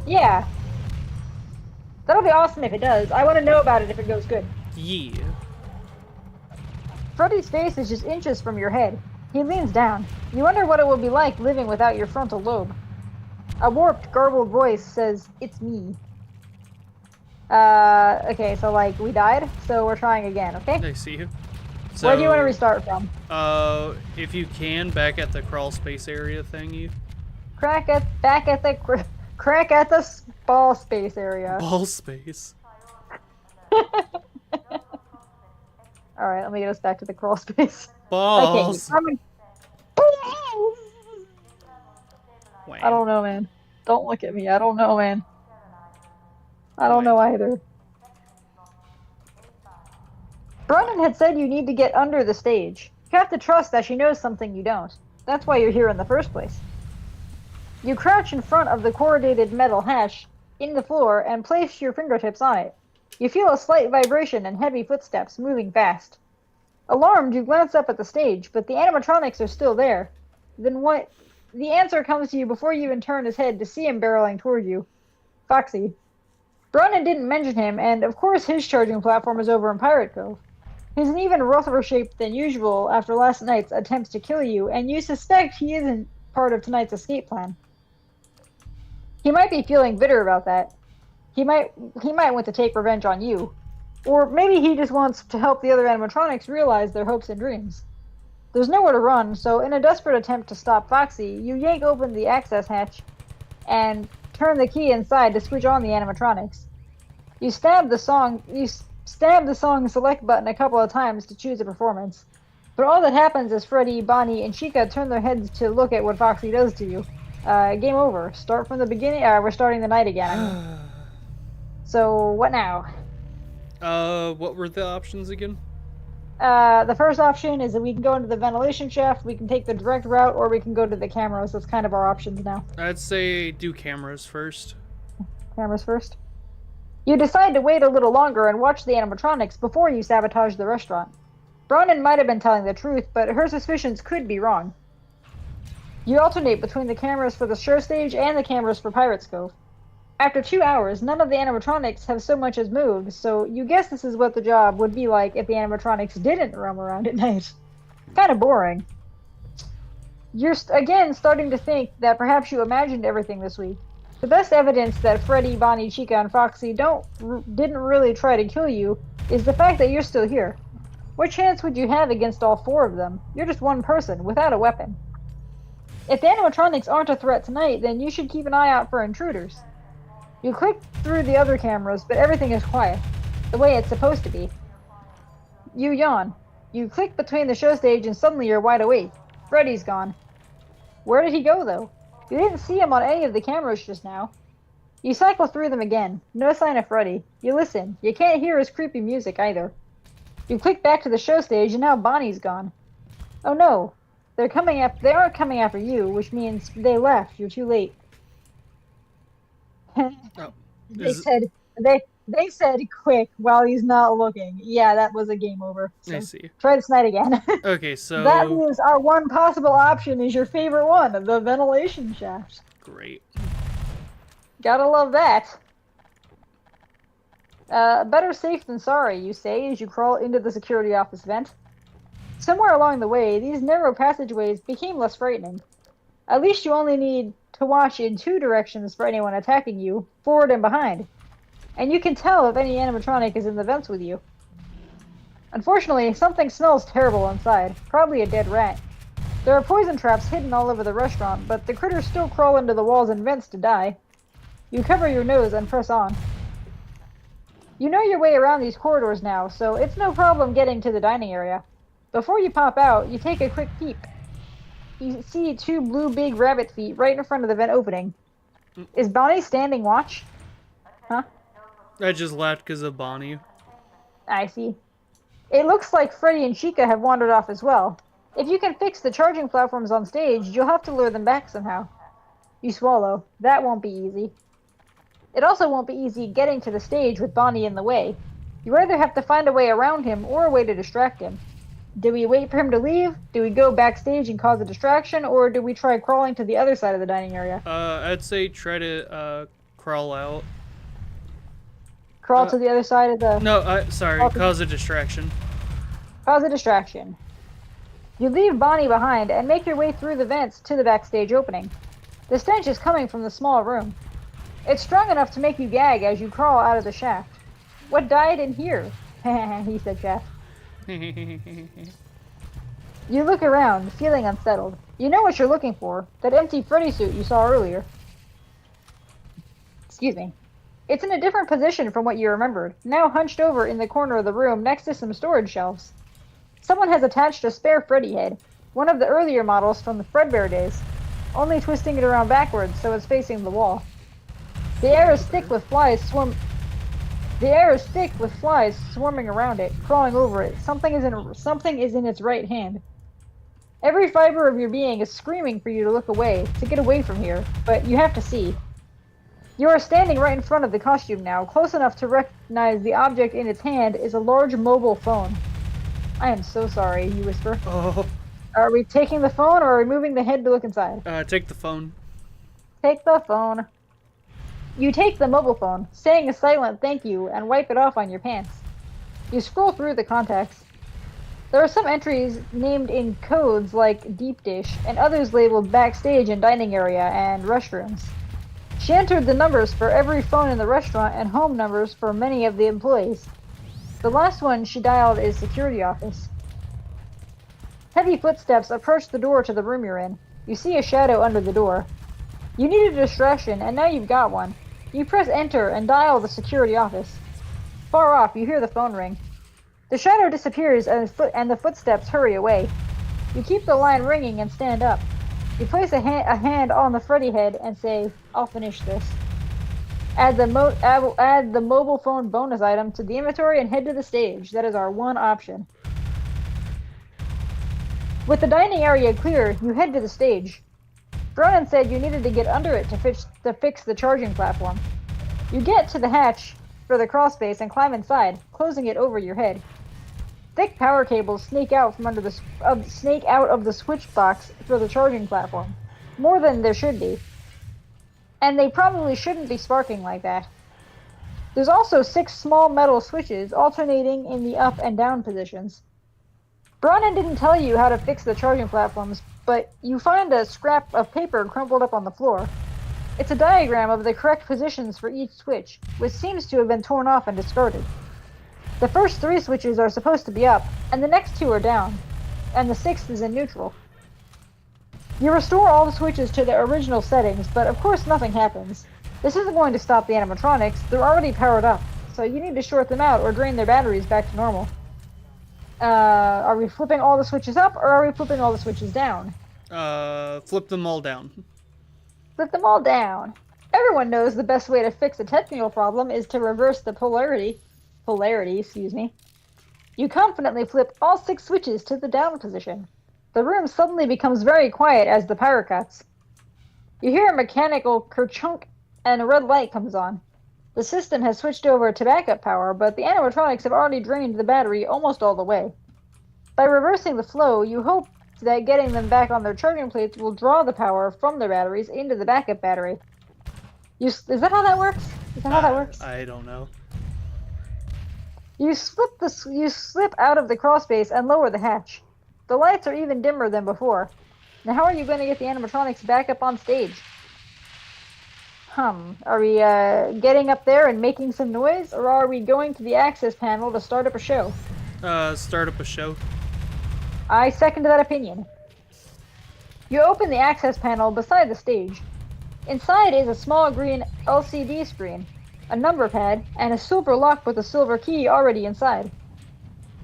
Yeah. That'll be awesome if it does. I want to know about it if it goes good. Yeah. Freddy's face is just inches from your head. He leans down. You wonder what it will be like living without your frontal lobe. A warped, garbled voice says, "It's me." Okay, so, like, we died, so we're trying again, okay? I see you. So, Where do you want to restart from? If you can, back at the crawl space area thingy. Crack at the ball space area. Ball space. All right, let me get us back to the crawl space. Okay, you're Balls. coming. I don't know, man. Don't look at me. I don't know, man. I don't know either. Brennan had said you need to get under the stage. You have to trust that she knows something you don't. That's why you're here in the first place. You crouch in front of the corrugated metal hatch in the floor and place your fingertips on it. You feel a slight vibration and heavy footsteps moving fast. Alarmed, you glance up at the stage, but the animatronics are still there. Then what? The answer comes to you before you even turn his head to see him barreling toward you. Foxy. Brennan didn't mention him, and of course his charging platform is over in Pirate Cove. He's an even rougher shape than usual after last night's attempts to kill you, and you suspect he isn't part of tonight's escape plan. He might be feeling bitter about that. He might want to take revenge on you. Or maybe he just wants to help the other animatronics realize their hopes and dreams. There's nowhere to run, so in a desperate attempt to stop Foxy, you yank open the access hatch and turn the key inside to switch on the animatronics. You stab the song select button a couple of times to choose a performance. But all that happens is Freddy, Bonnie, and Chica turn their heads to look at what Foxy does to you. Game over. Start from the beginning. We're starting the night again. So, what now? What were the options again? The first option is that we can go into the ventilation shaft, we can take the direct route, or we can go to the cameras. That's kind of our options now. I'd say do cameras first. Cameras first. You decide to wait a little longer and watch the animatronics before you sabotage the restaurant. Bronwyn might have been telling the truth, but her suspicions could be wrong. You alternate between the cameras for the show stage and the cameras for Pirate's Cove. After 2 hours, none of the animatronics have so much as moved, so you guess this is what the job would be like if the animatronics didn't roam around at night. Kind of boring. You're again starting to think that perhaps you imagined everything this week. The best evidence that Freddy, Bonnie, Chica, and Foxy didn't really try to kill you is the fact that you're still here. What chance would you have against all 4 of them? You're just one person, without a weapon. If the animatronics aren't a threat tonight, then you should keep an eye out for intruders. You click through the other cameras, but everything is quiet, the way it's supposed to be. You yawn. You click between the show stage and suddenly you're wide awake. Freddy's gone. Where did he go, though? You didn't see him on any of the cameras just now. You cycle through them again. No sign of Freddy. You listen. You can't hear his creepy music either. You click back to the show stage and now Bonnie's gone. Oh no. They aren't coming after you, which means they left. You're too late. Oh, They said quick while he's not looking. Yeah, that was a game over. So I see. try this night again. Okay, so that means our one possible option is your favorite one, the ventilation shaft. great. Gotta love that. Better safe than sorry, you say as you crawl into the security office vent. Somewhere along the way, these narrow passageways became less frightening. At least you only need to watch in 2 directions for anyone attacking you, forward and behind. And you can tell if any animatronic is in the vents with you. Unfortunately, something smells terrible inside, probably a dead rat. There are poison traps hidden all over the restaurant, but the critters still crawl into the walls and vents to die. You cover your nose and press on. You know your way around these corridors now, so it's no problem getting to the dining area. Before you pop out, you take a quick peep. You see 2 blue big rabbit feet right in front of the vent opening. Is Bonnie standing watch? Huh? I just laughed because of Bonnie. I see. It looks like Freddy and Chica have wandered off as well. If you can fix the charging platforms on stage, you'll have to lure them back somehow. You swallow. That won't be easy. It also won't be easy getting to the stage with Bonnie in the way. You either have to find a way around him or a way to distract him. Do we wait for him to leave? Do we go backstage and cause a distraction? Or do we try crawling to the other side of the dining area? I'd say try to, crawl out. Crawl to the other side of the... No, sorry, cause a distraction. Cause a distraction. You leave Bonnie behind and make your way through the vents to the backstage opening. The stench is coming from the small room. It's strong enough to make you gag as you crawl out of the shaft. What died in here? He said shaft. You look around, feeling unsettled. You know what you're looking for. That empty Freddy suit you saw earlier. Excuse me. It's in a different position from what you remembered, now hunched over in the corner of the room next to some storage shelves. Someone has attached a spare Freddy head, one of the earlier models from the Fredbear days, only twisting it around backwards so it's facing the wall. The air is thick with flies swarming around it, crawling over it. Something is in its right hand. Every fiber of your being is screaming for you to look away, to get away from here, but you have to see. You are standing right in front of the costume now, close enough to recognize the object in its hand is a large mobile phone. I am so sorry, you whisper. Oh. Are we taking the phone, or are we moving the head to look inside? Take the phone. Take the phone. You take the mobile phone, saying a silent thank you, and wipe it off on your pants. You scroll through the contacts. There are some entries named in codes like deep dish, and others labeled backstage and dining area and restrooms. She entered the numbers for every phone in the restaurant and home numbers for many of the employees. The last one she dialed is security office. Heavy footsteps approach the door to the room you're in. You see a shadow under the door. You need a distraction, and now you've got one. You press enter and dial the security office. Far off, you hear the phone ring. The shadow disappears and the footsteps hurry away. You keep the line ringing and stand up. You place a hand on the Freddy head and say, I'll finish this. Add the mobile phone bonus item to the inventory and head to the stage. That is our one option. With the dining area clear, you head to the stage. Ronan said you needed to get under it to fix the charging platform. You get to the hatch for the crawlspace and climb inside, closing it over your head. Thick power cables snake out of the switch box for the charging platform, more than there should be. And they probably shouldn't be sparking like that. There's also 6 small metal switches alternating in the up and down positions. Bronan didn't tell you how to fix the charging platforms, but you find a scrap of paper crumpled up on the floor. It's a diagram of the correct positions for each switch, which seems to have been torn off and discarded. The first 3 switches are supposed to be up, and the next 2 are down, and the 6th is in neutral. You restore all the switches to their original settings, but of course nothing happens. This isn't going to stop the animatronics, they're already powered up, so you need to short them out or drain their batteries back to normal. Are we flipping all the switches up, or are we flipping all the switches down? Flip them all down. Flip them all down. Everyone knows the best way to fix a technical problem is to reverse the polarity, You confidently flip all 6 switches to the down position. The room suddenly becomes very quiet as the power cuts. You hear a mechanical kerchunk and a red light comes on. The system has switched over to backup power, but the animatronics have already drained the battery almost all the way. By reversing the flow, you hope that getting them back on their charging plates will draw the power from their batteries into the backup battery. Is that how that works? I don't know. You slip out of the crawl space and lower the hatch. The lights are even dimmer than before. Now how are you going to get the animatronics back up on stage? Are we getting up there and making some noise, or are we going to the access panel to start up a show? Start up a show. I second that opinion. You open the access panel beside the stage. Inside is a small green LCD screen, a number pad, and a silver lock with a silver key already inside.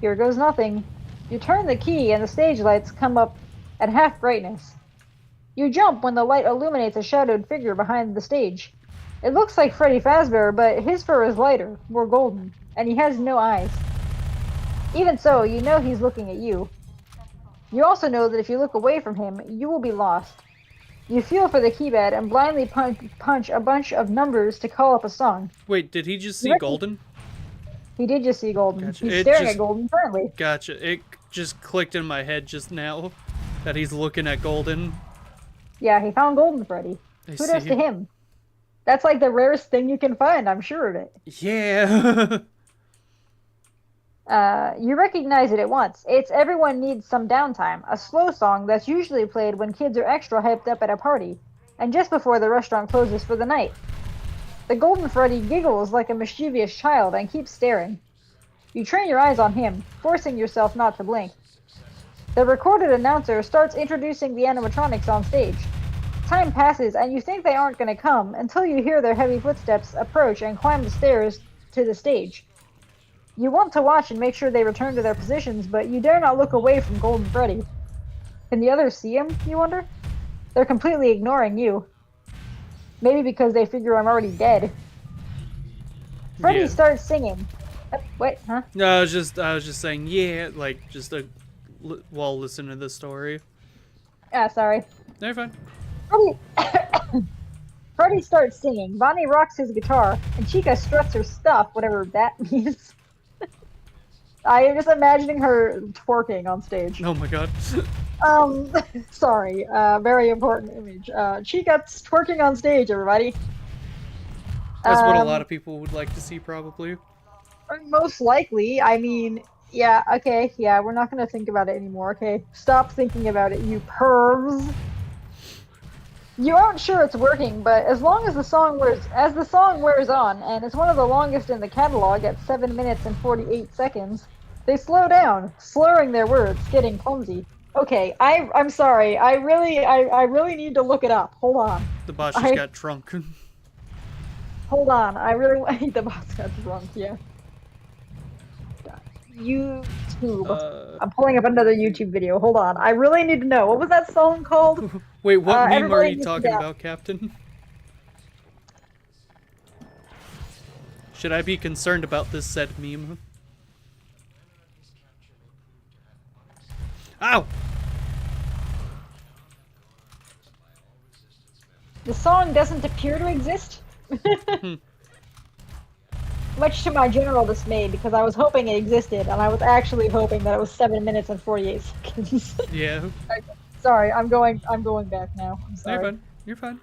Here goes nothing. You turn the key and the stage lights come up at half brightness. You jump when the light illuminates a shadowed figure behind the stage. It looks like Freddy Fazbear, but his fur is lighter, more golden, and he has no eyes. Even so, you know he's looking at you. You also know that if you look away from him, you will be lost. You feel for the keypad and blindly punch a bunch of numbers to call up a song. Wait, did he just see Golden? He did just see Golden. Gotcha. He's staring at Golden currently. Gotcha. It just clicked in my head just now that he's looking at Golden. Yeah, he found Golden Freddy. Kudos to him. That's like the rarest thing you can find, I'm sure of it. Yeah. You recognize it at once. It's Everyone Needs Some Downtime, a slow song that's usually played when kids are extra hyped up at a party, and just before the restaurant closes for the night. The Golden Freddy giggles like a mischievous child and keeps staring. You train your eyes on him, forcing yourself not to blink. The recorded announcer starts introducing the animatronics on stage. Time passes, and you think they aren't going to come until you hear their heavy footsteps approach and climb the stairs to the stage. You want to watch and make sure they return to their positions, but you dare not look away from Golden Freddy. Can the others see him, you wonder? They're completely ignoring you. Maybe because they figure I'm already dead. Freddy Yeah. starts singing. Wait, huh? No, I was just saying, yeah, like just while listening to the story. Ah, sorry. No, you're fine. Freddy, Freddy starts singing. Bonnie rocks his guitar, and Chica struts her stuff, whatever that means. I am just imagining her twerking on stage. Oh my god. Sorry, very important image. Chica's twerking on stage, everybody. That's what a lot of people would like to see, probably. Most likely, I mean, yeah, okay, yeah, we're not gonna think about it anymore, okay? Stop thinking about it, you pervs. You aren't sure it's working, but as long as the song wears on, and it's one of the longest in the catalog at 7 minutes and 48 seconds, they slow down, slurring their words, getting clumsy. Okay, I'm sorry. I really need to look it up. Hold on. The boss just got drunk. Hold on. I really the boss got drunk. Yeah. YouTube. I'm pulling up another YouTube video. Hold on. I really need to know. What was that song called? Wait, what meme are you everybody talking about, Captain? Should I be concerned about this said meme? Ow! The song doesn't appear to exist. Much to my general dismay, because I was hoping it existed, and I was actually hoping that it was 7 minutes and 48 seconds. Yeah. Okay. Sorry, I'm going back now. I'm sorry. You're fine. You're fine.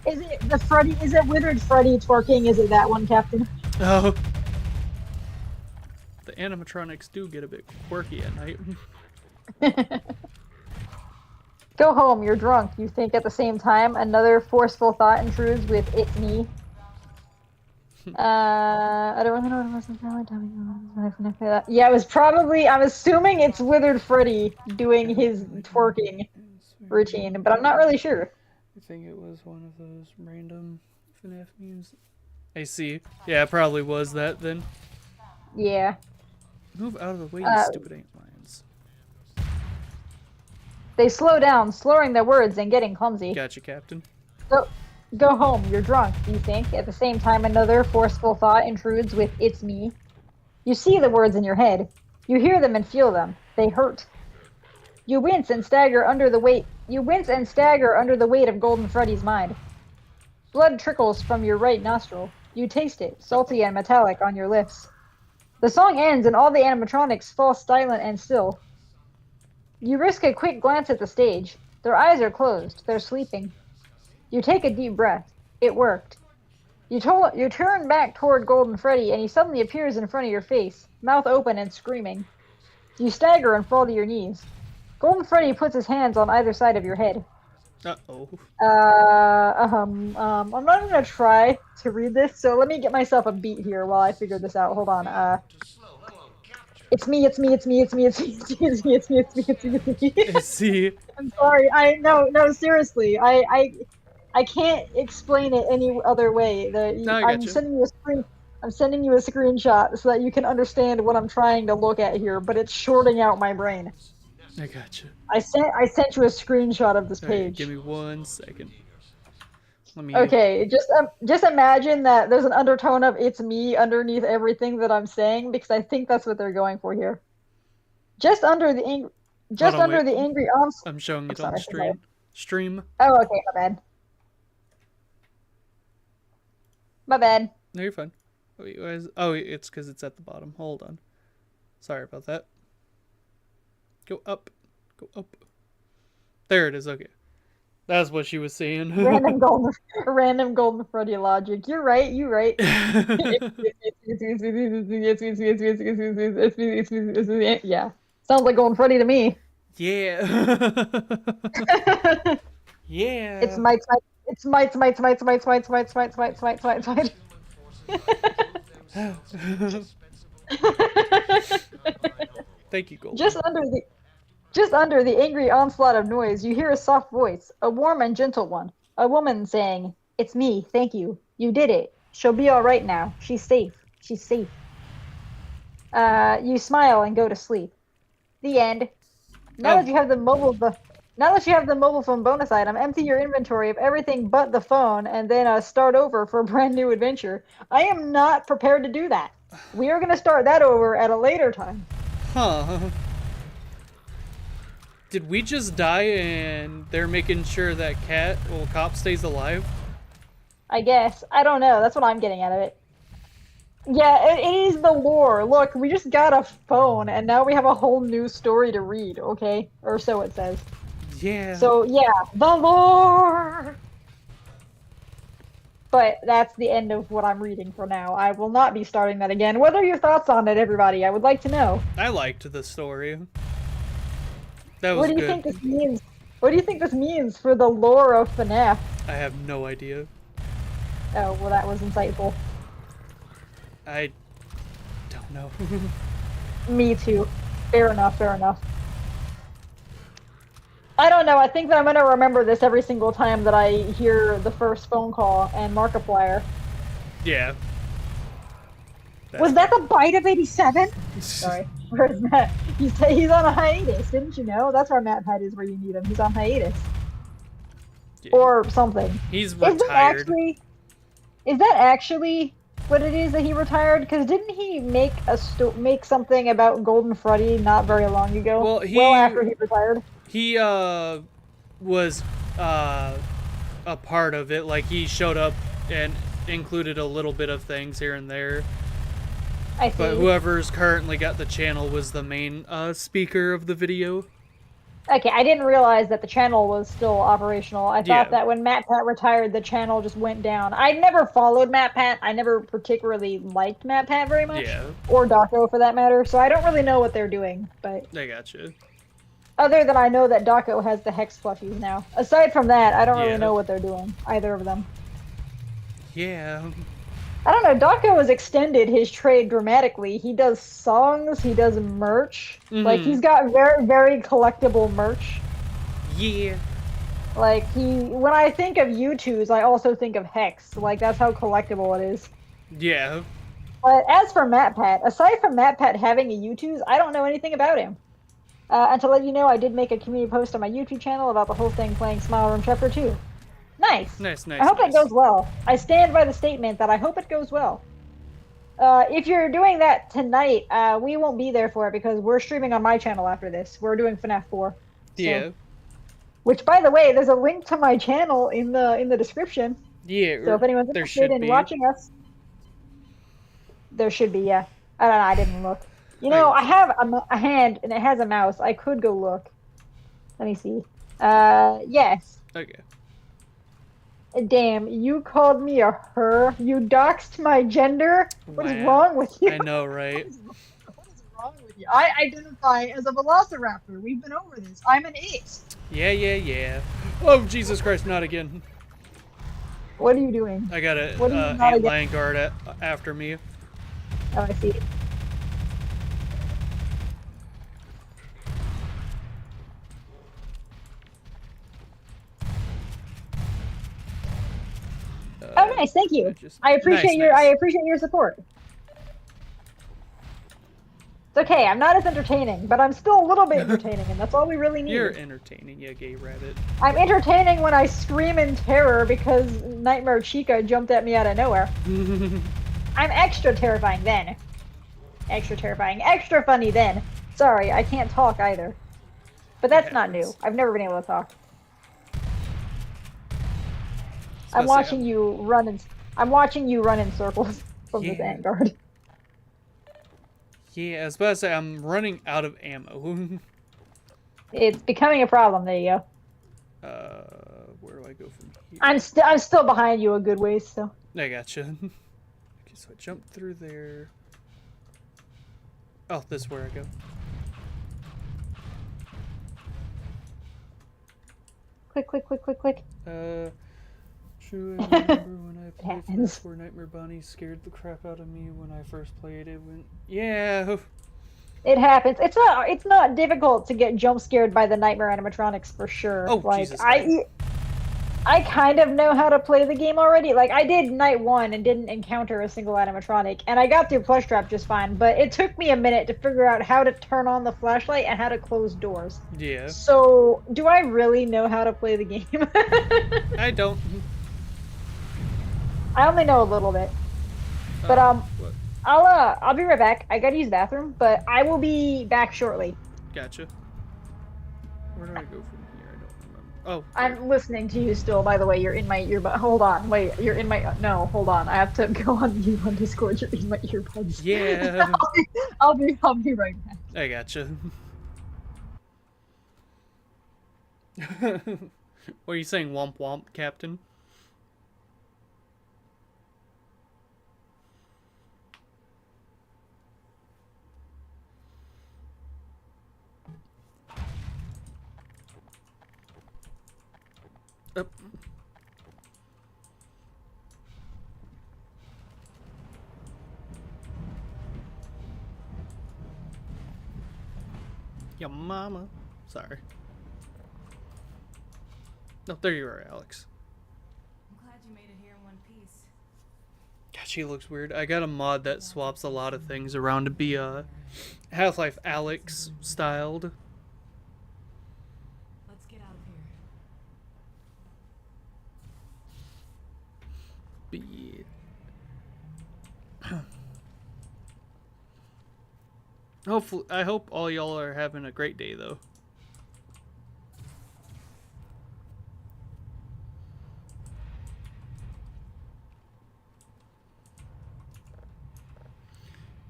Is it the Freddy? Is it Withered Freddy twerking? Is it that one, Captain? Oh. The animatronics do get a bit quirky at night. Go home, you're drunk. You think at the same time. Another forceful thought intrudes with "It's me." I don't really know what it was. Yeah, it was probably. I'm assuming it's Withered Freddy doing his twerking routine, but I'm not really sure. I think it was one of those random Fnaf memes. I see. Yeah, it probably was that then. Yeah. Move out of the way, you stupid ant lions. They slow down, slurring their words and getting clumsy. Gotcha, Captain. Go home, you're drunk, you think. At the same time, another forceful thought intrudes with "It's me." You see the words in your head. You hear them and feel them. They hurt. You wince and stagger under the weight. You wince and stagger under the weight of Golden Freddy's mind. Blood trickles from your right nostril. You taste it, salty and metallic on your lips. The song ends and all the animatronics fall silent and still. You risk a quick glance at the stage. Their eyes are closed. They're sleeping. You take a deep breath. It worked. You turn back toward Golden Freddy, and he suddenly appears in front of your face, mouth open and screaming. You stagger and fall to your knees. Golden Freddy puts his hands on either side of your head. Uh-oh. I'm not gonna try to read this, so let me get myself a beat here while I figure this out. Hold on. It's me. See. I'm sorry. No, seriously. I can't explain it any other way. I'm sending you a screen. I'm sending you a screenshot so that you can understand what I'm trying to look at here, but it's shorting out my brain. I gotcha. I sent you a screenshot of this page. Right, give me 1 second. Let me. Okay, just imagine that there's an undertone of "it's me" underneath everything that I'm saying, because I think that's what they're going for here. Just under the angry onslaught. I'm showing it on stream. Oh, okay, my bad. My bad. No, you're fine. Oh, it's because it's at the bottom. Hold on. Sorry about that. Go up. Go up. There it is. Okay. That's what she was saying. Random golden Freddy logic. You're right. Yeah. Sounds like Golden Freddy to me. Yeah. Yeah. It's mites. Thank you, Golden. Just under the angry onslaught of noise, you hear a soft voice, a warm and gentle one. A woman saying, "It's me, thank you. You did it. She'll be all right now. She's safe. She's safe." You smile and go to sleep. The end. Now Oh, that you have the now that you have the mobile phone bonus item, empty your inventory of everything but the phone, and then start over for a brand new adventure. I am not prepared to do that. We are going to start that over at a later time. huh. Did we just die and they're making sure that cop stays alive? I guess. I don't know. That's what I'm getting out of it. Yeah, it is the lore. Look, we just got a phone, and now we have a whole new story to read, okay? Or so it says. Yeah. So, yeah, the lore! But that's the end of what I'm reading for now. I will not be starting that again. What are your thoughts on it, everybody? I would like to know. I liked the story. That What was do you good. think this means? What do you think this means for the lore of Fnaf? I have no idea. Oh, well, that was insightful. I don't know. Me too. Fair enough, fair enough. I don't know. I think that I'm going to remember this every single time that I hear the first phone call and Markiplier. Yeah. Was that the bite of 87? Sorry. Where's Matt? He's on a hiatus, didn't you know? That's where Matt Pat is where you need him. He's on hiatus. Yeah. Or something. He's retired. Is that actually what it is that he retired? Because didn't he make make something about Golden Freddy not very long ago? Well, after he retired? He was a part of it. Like, he showed up and included a little bit of things here and there. I see. But whoever's currently got the channel was the main speaker of the video. Okay, I didn't realize that the channel was still operational. I thought that when Matt Pat retired, the channel just went down. I never followed Matt Pat. I never particularly liked Matt Pat very much. Yeah. Or Daco, for that matter. So I don't really know what they're doing. But I gotcha. other than I know that Daco has the Hex plushies now. Aside from that, I don't really know what they're doing. Either of them. Yeah. I don't know. Daco has extended his trade dramatically. He does songs. He does merch. Mm-hmm. Like, he's got very, very collectible merch. Yeah. Like, when I think of U2s, I also think of Hex. Like, that's how collectible it is. Yeah. But as for Matt Pat, aside from Matt Pat having a U2s, I don't know anything about him. And to let you know, I did make a community post on my YouTube channel about the whole thing playing Smile Room Chapter 2. Nice. Nice. I hope it goes well. I stand by the statement that I hope it goes well. If you're doing that tonight, we won't be there for it because we're streaming on my channel after this. We're doing FNAF 4. So, yeah. Which, by the way, there's a link to my channel in the description. Yeah. So if anyone's interested in watching us, there should be. Yeah. I don't know. I didn't look. You know, I have a hand and it has a mouse. I could go look. Let me see. Yes. Okay. Damn, you called me a her? You doxed my gender? What is wrong with you? I know, right? What is wrong with you? I identify as a velociraptor. We've been over this. I'm an ace. Yeah. Oh, Jesus Christ, not again. What are you doing? I got an ant lion guard after me. Oh, I see. Oh, nice! Thank you. I appreciate your support. It's okay. I'm not as entertaining, but I'm still a little bit entertaining, and that's all we really need. You're entertaining, you gay rabbit. I'm entertaining when I scream in terror because Nightmare Chica jumped at me out of nowhere. I'm extra terrifying then. Extra terrifying. Extra funny then. Sorry, I can't talk either. But that's not new. I've never been able to talk. I'm watching you run in circles from this ant guard. Yeah, I was about to say I'm running out of ammo. It's becoming a problem. There you go. Where do I go from here? I'm still behind you a good ways, so. I gotcha. Okay, so I jump through there. Oh, this is where I go. Click. True, I remember when I played Fnaf happens. 4 Nightmare Bunny scared the crap out of me when I first played it. When yeah, It happens. It's not difficult to get jump scared by the nightmare animatronics for sure. oh Like Jesus, I kind of know how to play the game already. Like I did night one and didn't encounter a single animatronic, and I got through plush trap just fine, but it took me a minute to figure out how to turn on the flashlight and how to close doors. yeah, So, do I really know how to play the game? I don't. I only know a little bit. But What? I'll be right back. I gotta use the bathroom, but I will be back shortly. Gotcha. Where do I go from here? I don't remember. Oh, there. I'm listening to you still, by the way. You're in my earbud. Hold on. Wait, you're in my. No, hold on. I have to go on mute on Discord. You're in my earbuds. Yeah, I'll be right back. I gotcha. What are you saying, womp womp, Captain? Up. Your mama. Sorry. No, there you are, Alex. I'm glad you made it here in one piece. God, she looks weird. I got a mod that swaps a lot of things around to be Half-Life Alex styled. Let's get out of here. But yeah. Hopefully, I hope all y'all are having a great day, though.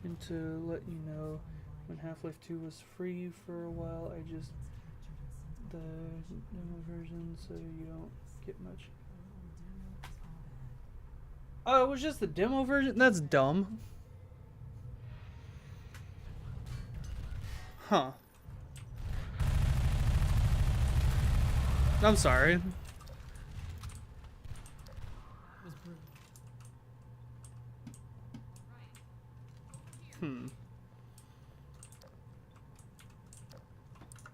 And to let you know, when Half-Life 2 was free for a while, I just the demo version, so you don't get much. Oh, it was just the demo version? That's dumb. Huh. I'm sorry. Hmm.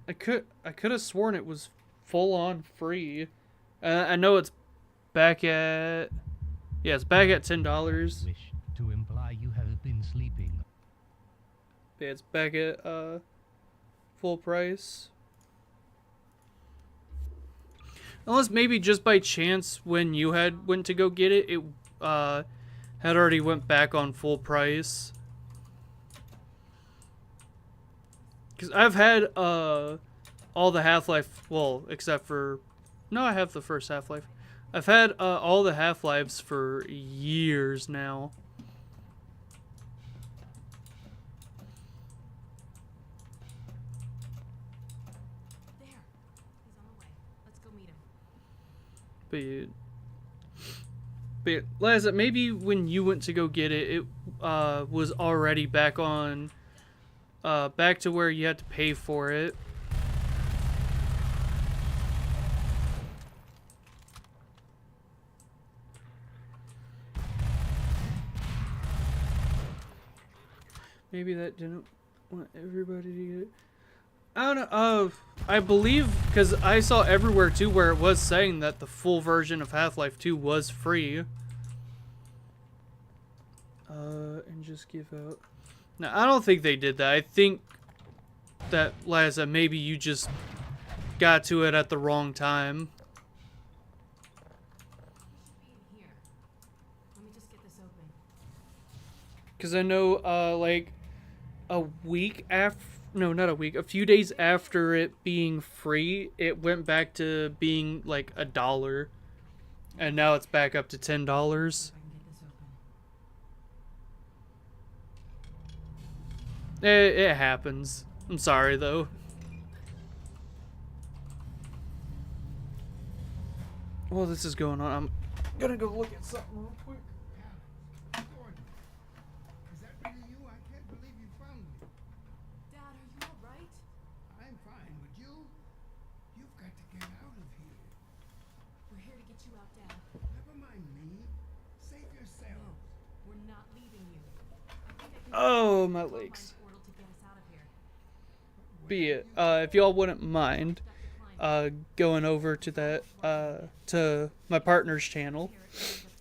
I could have sworn it was full on free. I know it's back at it's back at $10. Wish to imply you have been sleeping. Yeah, it's back at full price. Unless maybe just by chance when you had went to go get it, it had already went back on full price. Because I've had all the Half-Life, well, except for, no, I have the first Half-Life. I've had all the Half-Lives for years now. There. He's on the way. Let's go meet him. But Liza, maybe when you went to go get it, it was already back on, back to where you had to pay for it. Maybe that didn't want everybody to get it. I don't know. I believe, because I saw everywhere too where it was saying that the full version of Half-Life 2 was free. And just give out. No, I don't think they did that. I think that, Liza, maybe you just got to it at the wrong time. He should be in here. Let me just get this open. Because I know, like, a week after, no, not a week, a few days after it being free, it went back to being, like, $1. And now it's back up to $10. If I can get this open. It happens. I'm sorry, though. While this is going on, I'm gonna go look at something real quick. Gordon, is that really you? I can't believe you found me. Dad, are you alright? I'm fine, but you've got to get out of here. We're here to get you out, Dad. Never yourselves. We're not leaving you. I think I can Oh, my find a legs. portal to get us out of here. Be it. If y'all wouldn't mind, going over to that, to my partner's channel.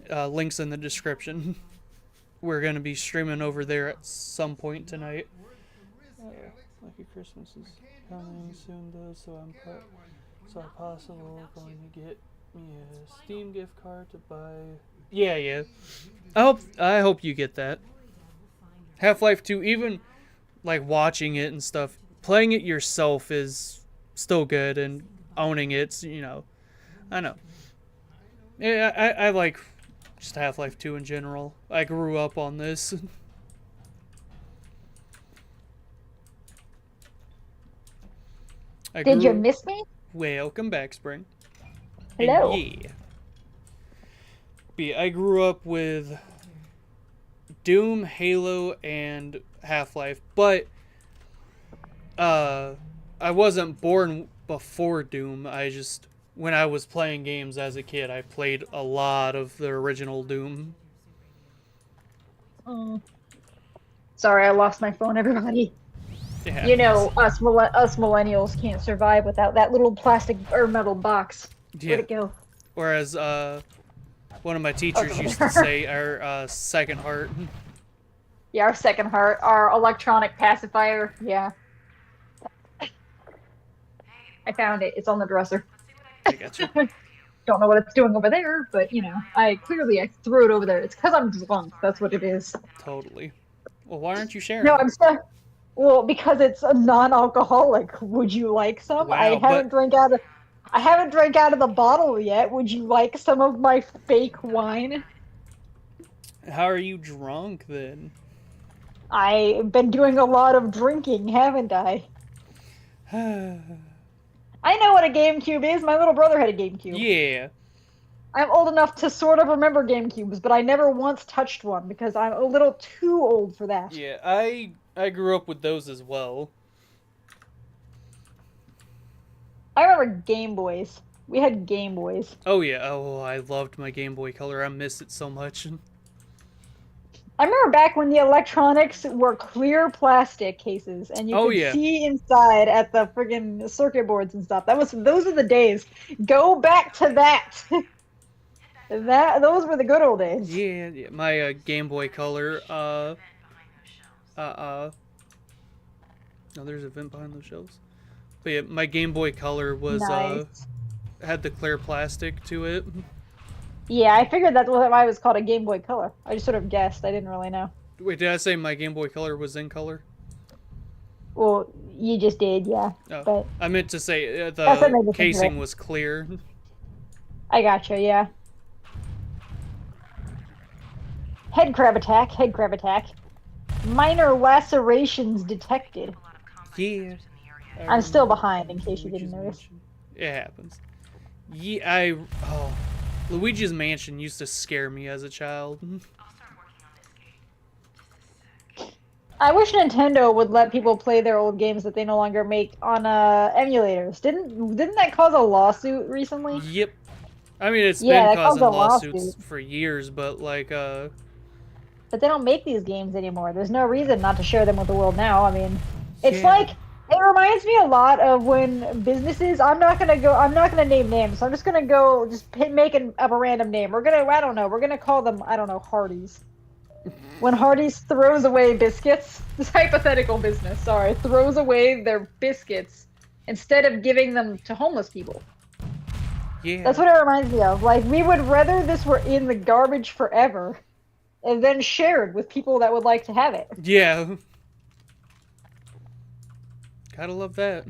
Links in the description. We're gonna be streaming over there at some point tonight. Lucky Christmas is coming soon though, so possible going to get me a Steam gift card to buy. Yeah. I hope you get that. Half-Life 2, even like watching it and stuff, playing it yourself is still good, and owning it's, I know. Yeah, I like just Half-Life 2 in general. I grew up on this. Did you miss me? Welcome back, Spring. Hello. And yeah. I grew up with Doom, Halo, and Half-Life, but I wasn't born before Doom. When I was playing games as a kid, I played a lot of the original Doom. Sorry, I lost my phone, everybody. Yeah. You know, us millennials can't survive without that little plastic or metal box. Where'd it go? Whereas one of my teachers used to say our second heart. Yeah, our second heart, our electronic pacifier. Yeah. I found it. It's on the dresser. I got you. Don't know what it's doing over there, but I threw it over there. It's because I'm drunk. That's what it is. Totally. Well, why aren't you sharing? No, I'm stuck. Well, because it's a non-alcoholic. Would you like some? Wow, I haven't drank out of the bottle yet. Would you like some of my fake wine? How are you drunk then? I've been doing a lot of drinking, haven't I? I know what a GameCube is. My little brother had a GameCube. Yeah. I'm old enough to sort of remember GameCubes, but I never once touched one because I'm a little too old for that. Yeah, I grew up with those as well. I remember Game Boys. We had Game Boys. Oh yeah, I loved my Game Boy Color. I miss it so much. I remember back when the electronics were clear plastic cases and you could see inside at the friggin' circuit boards and stuff. Those are the days. Go back to that. Those were the good old days. Yeah, my Game Boy Color, no, there's a vent behind those shelves. But yeah, my Game Boy Color was, nice. Had the clear plastic to it. Yeah, I figured that's why it was called a Game Boy Color. I just sort of guessed. I didn't really know. Wait, did I say my Game Boy Color was in color? Well, you just did, yeah. Oh, but I meant to say the casing was clear. I gotcha, yeah. Head crab attack, head crab attack. Minor lacerations detected. Yeah. I'm still behind, in case you didn't notice. It happens. Yeah, Luigi's Mansion used to scare me as a child. I wish Nintendo would let people play their old games that they no longer make on emulators. Didn't that cause a lawsuit recently? Yep. I mean, it's been causing lawsuits for years, but like But they don't make these games anymore. There's no reason not to share them with the world now. I mean, it's like it reminds me a lot of when businesses. I'm not gonna name names. So I'm just gonna make up a random name. We're gonna call them, I don't know, Hardee's. When Hardee's throws away biscuits, this hypothetical business, throws away their biscuits instead of giving them to homeless people. Yeah. That's what it reminds me of. Like, we would rather this were in the garbage forever and then shared with people that would like to have it. Yeah. Gotta love that.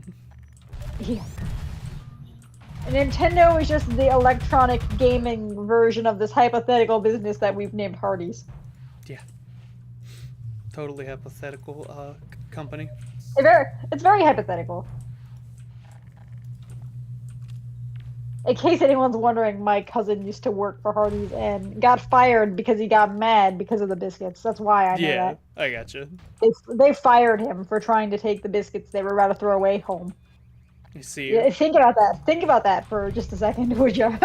Yeah. Nintendo is just the electronic gaming version of this hypothetical business that we've named Hardee's. Yeah. Totally hypothetical company. It's very hypothetical. In case anyone's wondering, my cousin used to work for Hardee's and got fired because he got mad because of the biscuits. That's why I know that. Yeah, I gotcha. They fired him for trying to take the biscuits they were about to throw away home. You see. Yeah, think about that. Think about that for just a second, would you?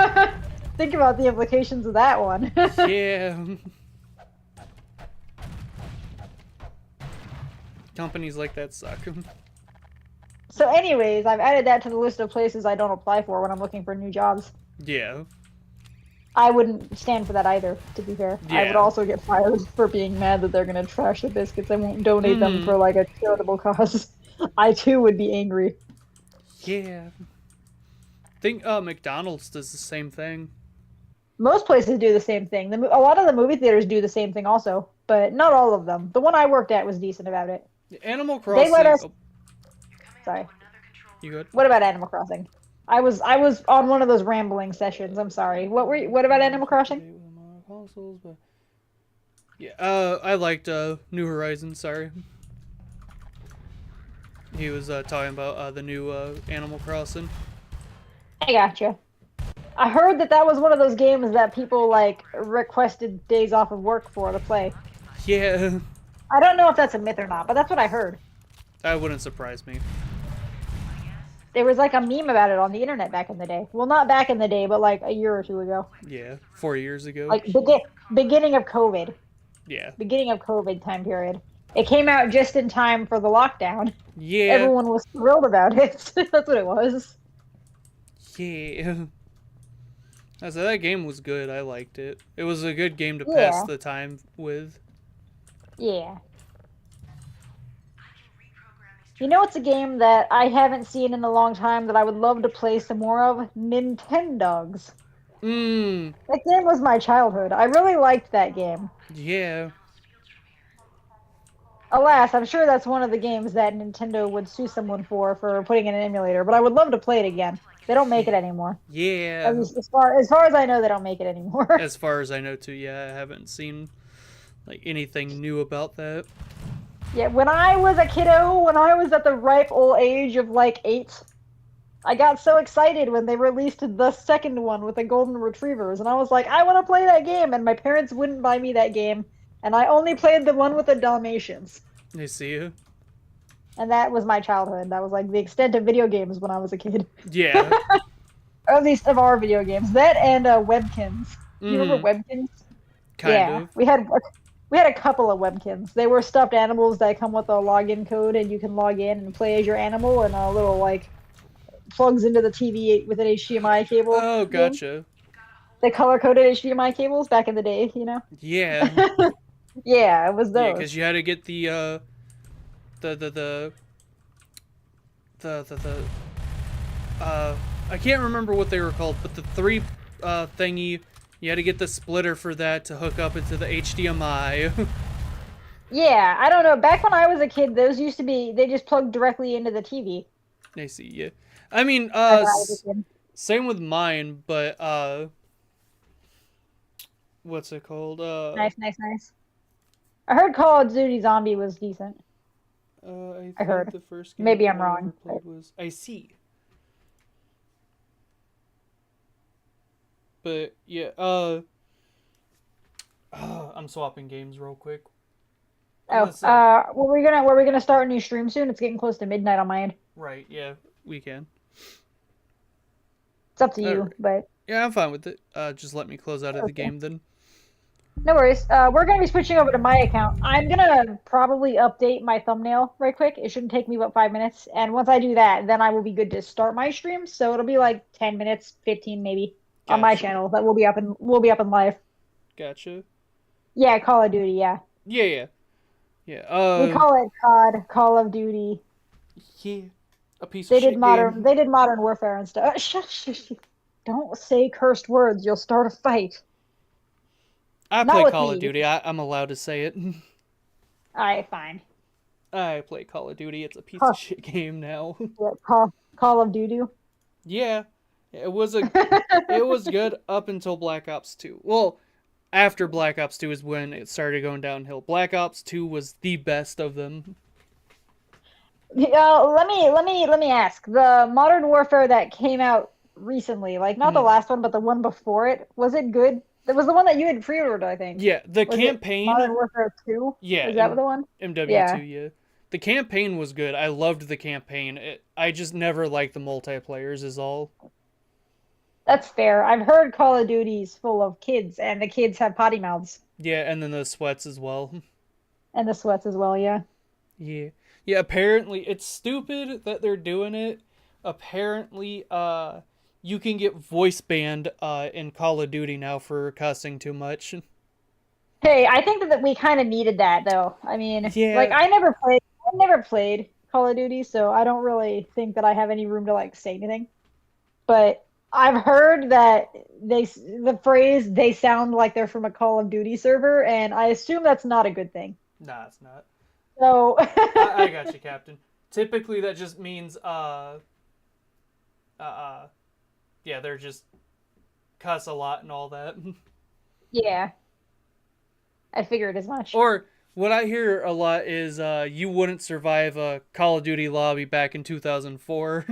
Think about the implications of that one. Yeah. companies like that suck. So anyways, I've added that to the list of places I don't apply for when I'm looking for new jobs. Yeah. I wouldn't stand for that either, to be fair. I would Yeah. also get fired for being mad that they're gonna trash the biscuits and won't donate them for like a charitable cause. I too would be angry. Yeah. I think McDonald's does the same thing. Most places do the same thing. A lot of the movie theaters do the same thing also, but not all of them. The one I worked at was decent about it. Animal They Crossing. let us. Oh, Sorry. you good? What about Animal Crossing? I was on one of those rambling sessions. I'm sorry. What about Animal Crossing? Consoles, but yeah, I liked New Horizons. Sorry, he was talking about the new Animal Crossing. I gotcha. I heard that was one of those games that people like requested days off of work for to play. Yeah, I don't know if that's a myth or not, but that's what I heard. that wouldn't surprise me. There was like a meme about it on the internet back in the day. Well, not back in the day, but like a year or two ago. Yeah, 4 years ago. Like beginning of COVID. Yeah, Beginning of COVID time period. It came out just in time for the lockdown. yeah, Everyone was thrilled about it. That's what it was. yeah. I said that game was good. I liked it. It was a good game to Yeah. pass the time with. Yeah. You know, it's a game that I haven't seen in a long time that I would love to play some more of? Nintendogs. Mmm. That game was my childhood. I really liked that game. Yeah. Alas, I'm sure that's one of the games that Nintendo would sue someone for putting in an emulator, but I would love to play it again. They don't make it anymore. Yeah. At least as far as I know, they don't make it anymore. As far as I know, too. Yeah, I haven't seen like anything new about that. Yeah, when I was a kiddo, when I was at the ripe old age of like 8, I got so excited when they released the second one with the golden retrievers, and I was like, I want to play that game, and my parents wouldn't buy me that game, and I only played the one with the Dalmatians. I see you. And that was my childhood. That was like the extent of video games when I was a kid. Yeah. Or at least of our video games. That and Webkins. You remember Webkins? Kind of. We had a couple of Webkins. They were stuffed animals that come with a login code, and you can log in and play as your animal, and a little like plugs into the TV with an HDMI cable. Oh, gotcha. The color-coded HDMI cables back in the day, you know? Yeah. Yeah, it was Yeah, those. because you had to get the I can't remember what they were called, but the three thingy, you had to get the splitter for that to hook up into the HDMI. Yeah, I don't know. Back when I was a kid, those used to be, they just plugged directly into the TV. I see, yeah. I mean, Back when I was a kid. same with mine, but what's it called? Nice. I heard Call of Duty Zombie was decent. I I heard. the first game Maybe I'm I ever wrong, played was I see. But yeah, I'm swapping games real quick. Unless, were we gonna start a new stream soon? It's getting close to midnight on my end. right, yeah, we can. It's up to you, Alright. but Yeah, I'm fine with it. Just let me close out of the game then. no worries. We're gonna be switching over to my account. I'm gonna probably update my thumbnail right quick. It shouldn't take me about 5 minutes, and once I do that, then I will be good to start my stream. So it'll be like 10 minutes, 15 maybe, on my Gotcha. channel. That will be up and live. Gotcha. Yeah, Call of Duty. Yeah, Yeah. Yeah. we call it COD, Call of Duty. Yeah. A piece They of shit did modern. game. They did Modern Warfare and stuff. Shush. Don't say cursed words. You'll start a fight. I Not play with Call of me. Duty. I'm allowed to say it. Alright, fine. I play Call of Duty. It's a piece Huh. of shit game now. Yeah, Call of Duty. Yeah. It was good up until Black Ops 2. Well, after Black Ops 2 is when it started going downhill. Black Ops 2 was the best of them. Let me ask. The Modern Warfare that came out recently, like not the last one, but the one before it, was it good? That was the one that you had pre-ordered, I think. Yeah, the Was it campaign. Modern Warfare 2? Yeah, Is that the one? MW2, yeah. The campaign was good. I loved the campaign. I just never liked the multiplayers is all. That's fair. I've heard Call of Duty's full of kids, and the kids have potty mouths. Yeah, and then the sweats as well. And the sweats as well, yeah. Yeah. Yeah, apparently it's stupid that they're doing it. Apparently, you can get voice banned in Call of Duty now for cussing too much. Hey, I think that we kind of needed that though. I mean, like Yeah, I never played Call of Duty, so I don't really think that I have any room to like say anything. But I've heard that the phrase "they sound like they're from a Call of Duty server," and I assume that's not a good thing. nah, it's not. So, I got you, Captain. Typically, that just means yeah, they're just cuss a lot and all that. yeah, I figured as much. Or what I hear a lot is you wouldn't survive a Call of Duty lobby back in 2004.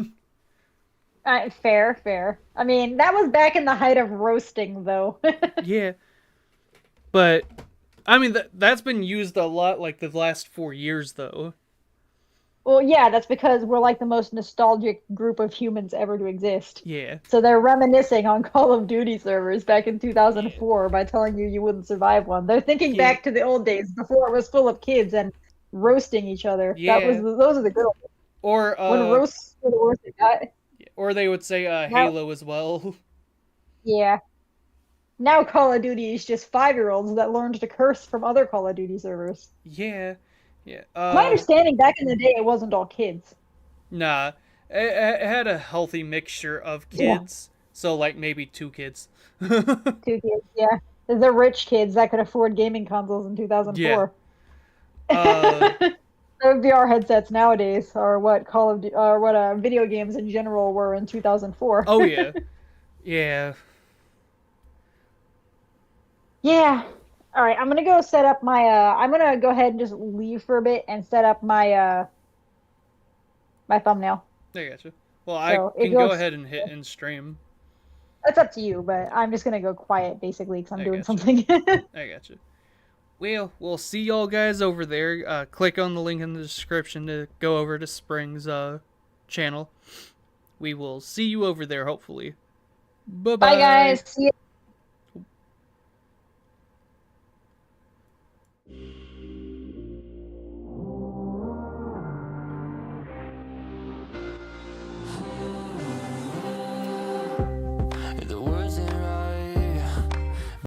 Fair, fair. I mean, that was back in the height of roasting, though. Yeah, but I mean that's been used a lot like the last 4 years though. Well, yeah, that's because we're like the most nostalgic group of humans ever to exist. Yeah. So they're reminiscing on Call of Duty servers back in Yeah. 2004 by telling you wouldn't survive one. They're thinking Yeah. back to the old days before it was full of kids and roasting each other. Yeah. Those are the good old days. Or When roasts were the worst it got. they would say Now, Halo as well. yeah. Now Call of Duty is just 5-year-olds that learned to curse from other Call of Duty servers. Yeah. Yeah. My understanding back in the day, it wasn't all kids. Nah. It had a healthy mixture of Yeah. kids. So like maybe 2 kids. 2 kids, yeah. The rich kids that could afford gaming consoles in Yeah. 2004. Uh VR headsets nowadays are what video games in general were in 2004. oh yeah. Yeah. Yeah. All right, I'm gonna go set up my I'm gonna go ahead and just leave for a bit and set up my my thumbnail. I gotcha. Well, I So if can you'll go ahead and hit end stream. that's up to you, but I'm just gonna go quiet basically because I'm I doing gotcha. something. I gotcha. Well, we'll see y'all guys over there. Click on the link in the description to go over to Spring's channel. We will see you over there, hopefully. Bye Bye bye. guys. See you.